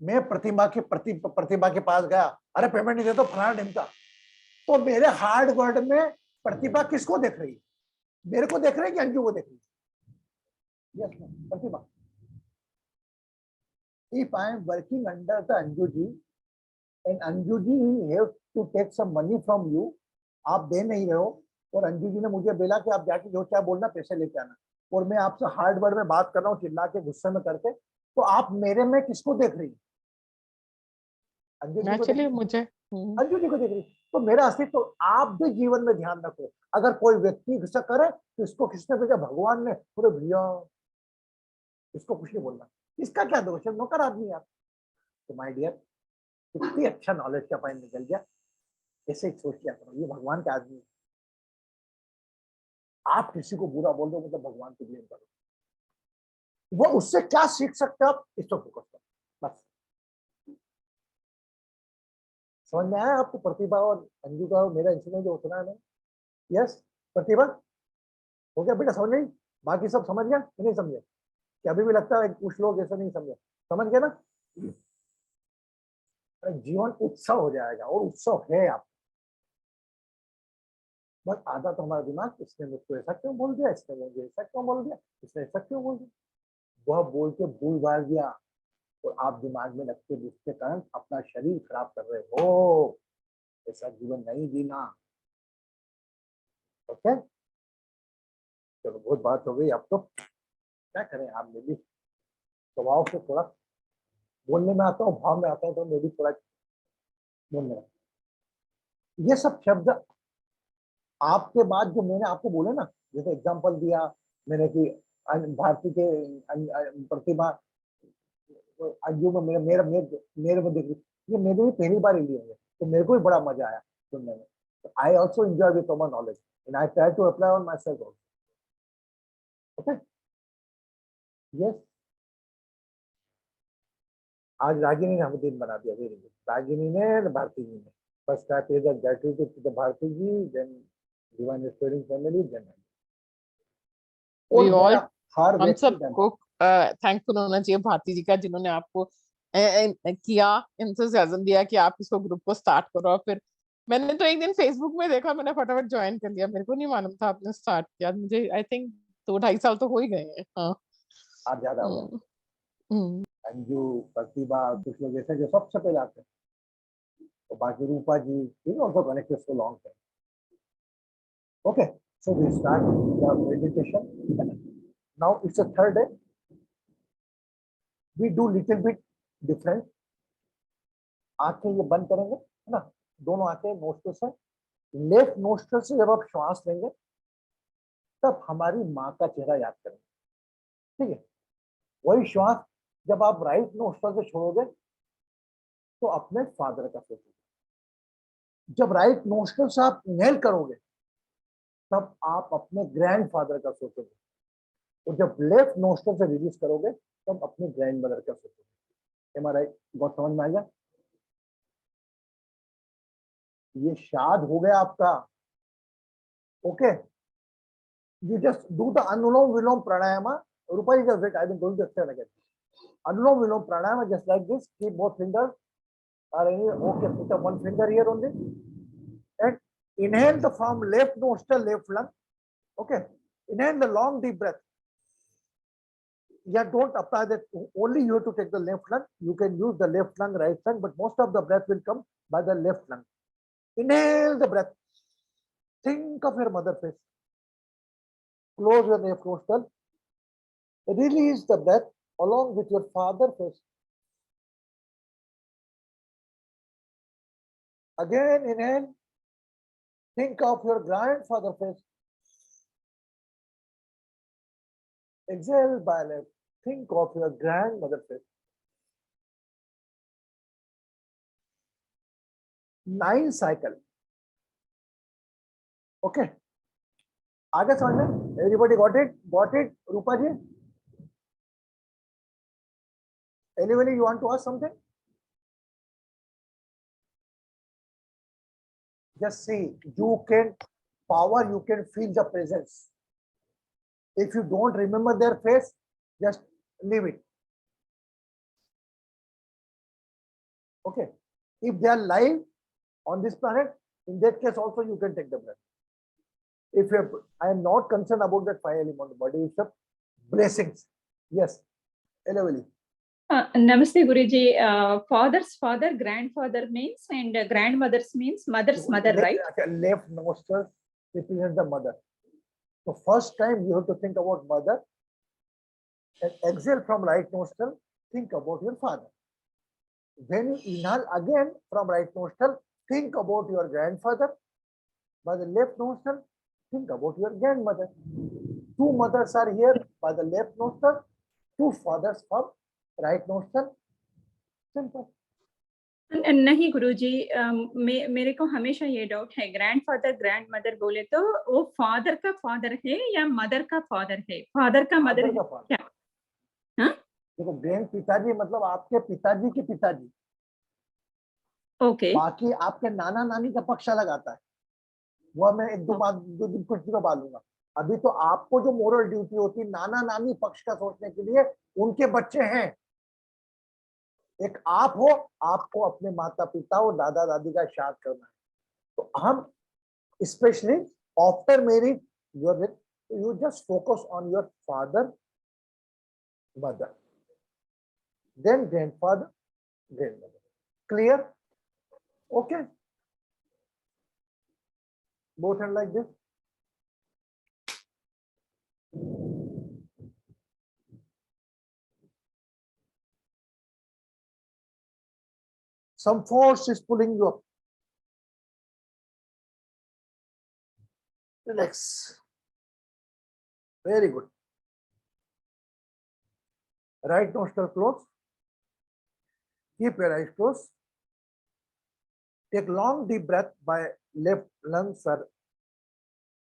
मैं प्रतिभा के पास गया, अरे पेमेंट नहीं दे तो फलाना ढिमका, तो मेरे हार्ड वर्ड में प्रतिभा किसको देख रही है? मेरे को देख रही है कि अंजू को देख रही है? Yes, Pratibha. If I am working under the Anju ji and Anju ji have to take some money from you, आप दे नहीं रहे हो, और अंजू जी ने मुझे बोला कि आप जाके जो चाहे बोलना, पैसे लेके आना, और मैं आपसे हार्ड वर्ड में बात कर रहा हूँ, चिल्ला के गुस्से में करके, तो आप मेरे में किसको देख रही है? अंजू जी को एक्चुअली मुझे अंजू जी को देख रही, तो मेरा अस्तित्व, तो आप भी जीवन में ध्यान रखो, अगर कोई व्यक्ति गुस्सा करे तो इसको किसने भेजा, भगवान ने, पूरे भैया इसको कुछ नहीं बोलना, इसका क्या दोष है, नौकर आदमी आप। तो माय डियर, कितनी अच्छा नॉलेज का पॉइंट निकल गया, ऐसे ही सोच लिया करो, ये भगवान का आदमी है। आप किसी को बुरा बोल दो मतलब भगवान को ब्लेम करो, वो उससे क्या सीख सकते हो आप, इस पर फोकस करो बस। समझ में आया आपको प्रतिभा और अंजू का मेरा इंसिडेंट जो सुना है? यस प्रतिभा, हो गया बेटा समझ नहीं? बाकी सब समझ गया कि नहीं समझे? कि अभी भी लगता है कुछ लोग ऐसे नहीं समझे? समझ गए ना? जीवन उत्सव हो जाएगा, और उत्सव है आप, बस आधा तो हमारा दिमाग, इसने मुझको ऐसा क्यों बोल दिया, इसने मुझे ऐसा क्यों बोल दिया, इसने ऐसा क्यों बोल दिया, वह बोल के भूल भाल दिया, और आप दिमाग में रखते जिसके कारण अपना शरीर खराब कर रहे हो। ऐसा जीवन नहीं जीना। ओके, चलो बहुत बात हो गई, अब तो क्या करें, आप में भी स्वभाव से थोड़ा बोलने में आता हूँ, भाव में आता है, तो मैं भी थोड़ा बोलने लगा। ये सब शब्द आपके बाद जो मैंने आपको बोले ना, जैसे एग्जांपल दिया मैंने कि भारती के प्रतिभा अंजू में, मेरा मेरा मेरे में देख, ये मेरे भी पहली बार लिए होंगे, तो मेरे को भी बड़ा मजा आया सुनने में। I also enjoy with common knowledge and I try to apply on myself also. Okay, yes, आज रागिनी ने हमें दिन बना दिया, वेरी गुड। रागिनी ने, भारती जी ने, first I pay the gratitude to the Bharti ji, then Divine Restoring Family, then We और all, मेरा हर हम व्यक्ति सबको थैंकफुल होना चाहिए भारती जी का, जिन्होंने आपको किया, इंथुसियाज्म दिया कि आप इसको ग्रुप को स्टार्ट करो। और फिर मैंने तो एक दिन फेसबुक में देखा, मैंने फटाफट ज्वाइन कर लिया, मेरे को नहीं मालूम था आपने स्टार्ट किया। मुझे आई थिंक 2-2.5 साल तो हो ही गए हैं। हाँ, आज ज्यादा हो गया। हम्म, अंजू, प्रतिभा, कुछ लोग ऐसे जो सबसे पहले आते हैं, तो बाकी Rupa ji is also connected so long time. Okay, so we start the meditation. Now it's a third day. We do little bit different. आंखें ये बंद करेंगे, है ना, दोनों आंखें नोस्ट्रल से, लेफ्ट नोस्ट्रल से जब आप श्वास लेंगे तब हमारी माँ का चेहरा याद करेंगे, ठीक है? वही श्वास जब आप राइट नोस्ट्रल से छोड़ोगे तो अपने फादर का सोचोगे। जब राइट नोस्ट्रल से आप इनहेल करोगे तब आप अपने ग्रैंडफादर का सोचोगे, और जब लेफ्ट नोस्ट्रल से रिलीज करोगे तब अपने ग्रैंड मदर का सोचोगे। एम आई राइट? बहुत समझ में आ गया? ये शाद हो गया आपका। Okay, you just do the Anulom Vilom Pranayama. Rupa does it. I've been going to explain again. Anulom Vilom Pranayama, just like this. Keep both fingers are any, okay, put up one finger here only. And inhale the from left nostril, left lung. Okay, inhale the long deep breath. Yeah, don't apply that. Only you have to take the left lung. You can use the left lung, right lung, but most of the breath will come by the left lung. Inhale the breath. Think of your mother face. Close your left nostril. Release the breath along with your father face. Again, inhale. Think of your grandfather face. Exhale by left. Think of your grandmother face. 9 cycle. Okay. आगे समझ में? Everybody got it? Got it, Rupa ji? Anybody you want to ask something? Just see, you can power, you can feel the presence. If you don't remember their face, just leave it. Okay. If they are live on this planet, in that case also you can take the breath. If you, I am not concerned about that 5 element body, it's a blessings. Yes, Elavali. Namaste Guruji. Father's father, grandfather means, and grandmother's means mother's mother, right? Left nostril represents the mother. So first time you have to think about mother, and exhale from right nostril, think about your father. When you inhale again from right nostril, think about your grandfather. By the left nostril, think about your grandmother. Two mothers are here by the left nostril, two fathers from right nostril. Simple. नहीं गुरुजी, मेरे को हमेशा ये डाउट है, ग्रैंडफादर ग्रैंड मदर बोले तो वो फादर का फादर है या मदर का फादर है? फादर का मदर है क्या? हाँ? देखो, ग्रैंड पिताजी मतलब आपके पिताजी के पिताजी। ओके, बाकी आपके नाना नानी का पक्ष अलग आता है, वह मैं एक दो दिन कुछ दिनों बाद लूंगा। अभी तो आपको जो मोरल ड्यूटी होती है नाना नानी पक्ष का सोचने के लिए, उनके बच्चे हैं, एक आप हो, आपको अपने माता पिता और दादा दादी का याद करना है। तो हम specially after marriage you just focus on your father mother, then grandfather grandmother. Clear? Okay, both hand like this. Some force is pulling you up. Relax. Very good. Right nostril closed. Keep your eyes closed. Take long deep breath by left lung, sir.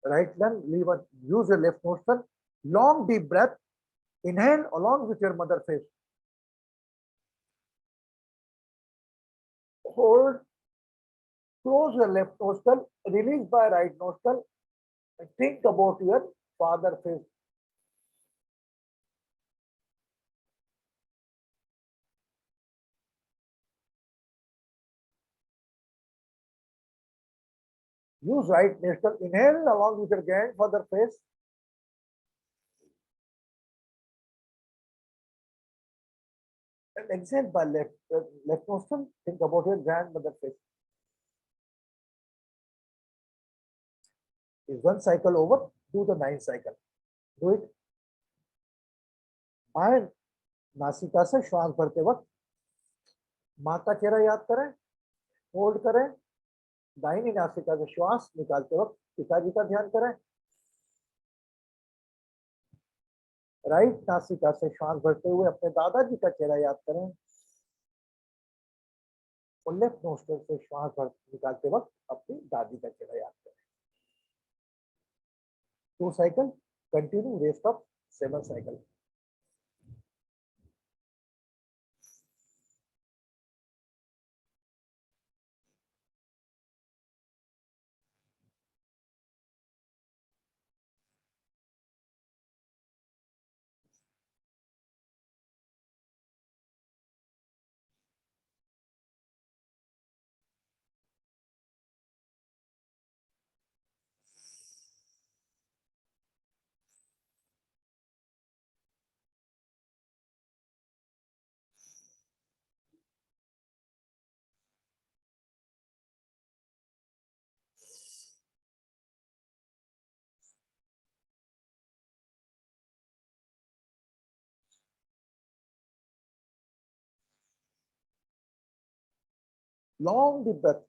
Right lung, use your left nostril. Long deep breath. Inhale along with your mother face. Hold. Close your left nostril. Release by right nostril. And think about your father face. Use right nostril. Inhale along with your grandfather face. And exhale by left nostril. Think about your grandmother face. Is one cycle over? Do the 9th cycle. Do it. बाएं नासिका से श्वास भरते वक्त माँ का चेहरा याद करें, होल्ड करें। दाहिनी नासिका से श्वास निकालते वक्त पिताजी का ध्यान करें। राइट नासिका से श्वास भरते हुए अपने दादाजी का चेहरा याद करें और लेफ्ट नोस्ट्रल से श्वास भर निकालते वक्त अपनी दादी का चेहरा याद करें। 2 cycle, continue rest of 7 cycle. Long deep breath.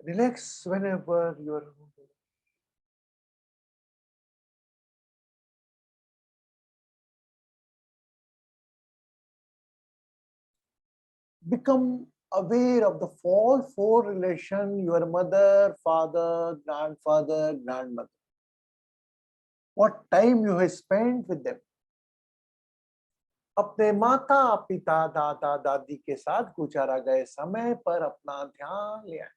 Relax whenever you are. Become aware of the all four relation, your mother, father, grandfather, grandmother. What time you have spent with them. अपने माता पिता दादा दादी के साथ गुजारा गए समय पर अपना ध्यान ले आए.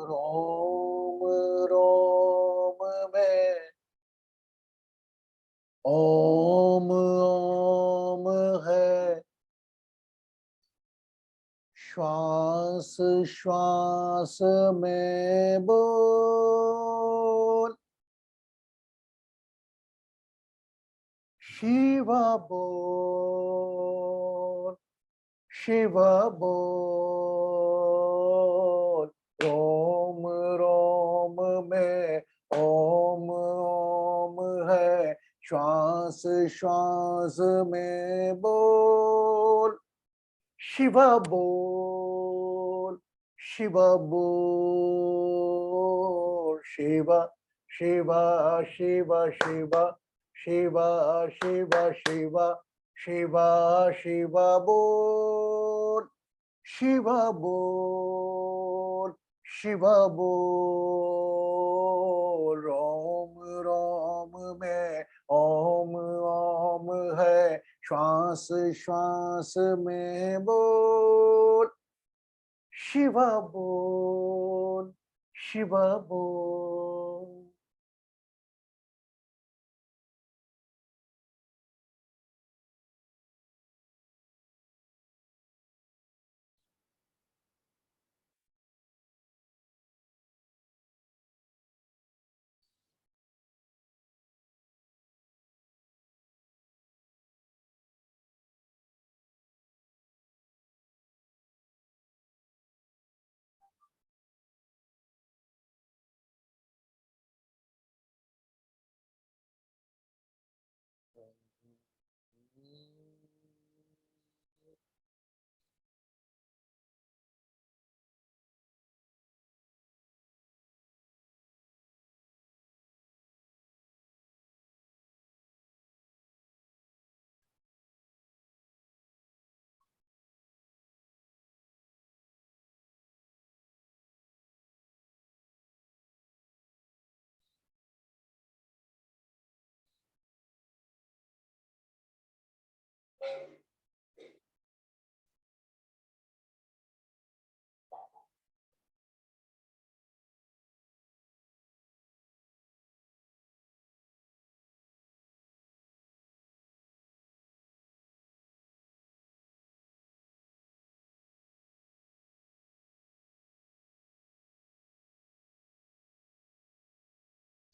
रोम रोम में ओम ओम है, श्वास श्वास में बोल, शिव बोल, शिव बोल. रोम रोम में ओम ओम है, श्वास श्वास में बोल, शिव बोल, शिव बोल. शिव शिव शिव शिव शिव शिव शिव शिव शिव बोल, शिव बोल, शिव बोल. रोम रोम में ओम ओम है, श्वास श्वास में बोल, शिव बोल, शिव बोल.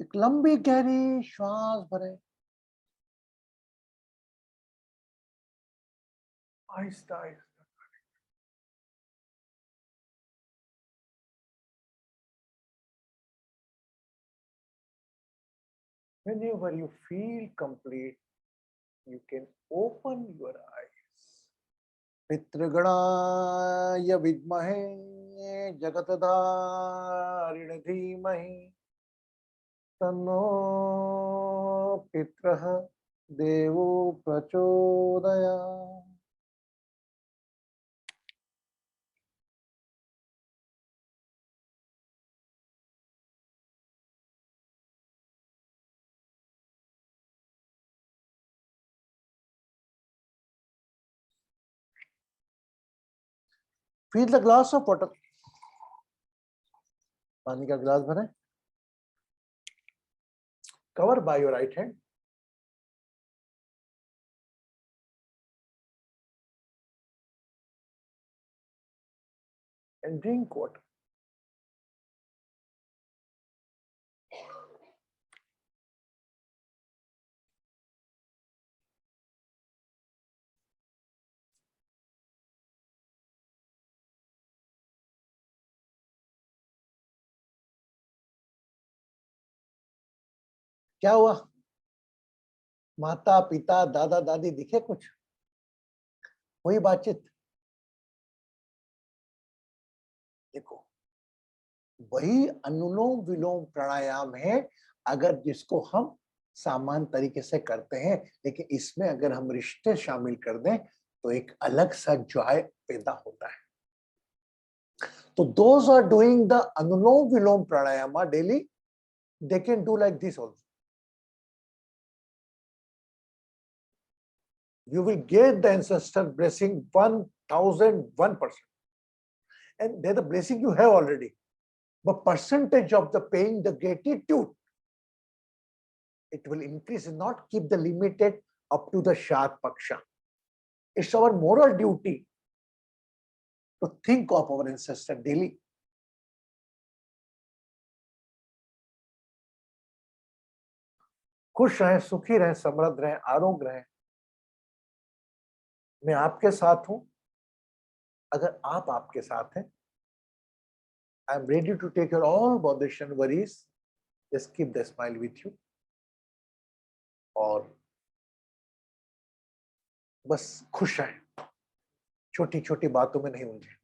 एक लंबी गहरी श्वास भरे, Aahista Aahista. Whenever you feel complete, you can open your eyes. पितृगणाय विद्महे जगतधारिण धीमहि तन्नो पितरः देवो प्रचोदयात्. Fill the glass of water. पानी का गिलास भरें. Cover by your right hand. And drink water. क्या हुआ? माता पिता दादा दादी दिखे कुछ? वही बातचीत? देखो, वही अनुलोम विलोम प्राणायाम है अगर जिसको हम सामान्य तरीके से करते हैं, लेकिन इसमें अगर हम रिश्ते शामिल कर दें तो एक अलग सा जॉय पैदा होता है. तो those are doing the anulom vilom pranayama daily, they can do like this also. You will get the ancestor blessing 1001%. And they're the blessing you have already. But percentage of the paying the gratitude, it will increase and not keep the limited up to the Shad Paksha. It's our moral duty to think of our ancestor daily. खुश रहें, सुखी रहें, समृद्ध रहें, आरोग्य रहें. मैं आपके साथ हूं. अगर आप आपके साथ हैं, I am ready to take your all botheration and worries. Just keep the smile with you. और बस खुश रहें, छोटी छोटी बातों में नहीं उलझे.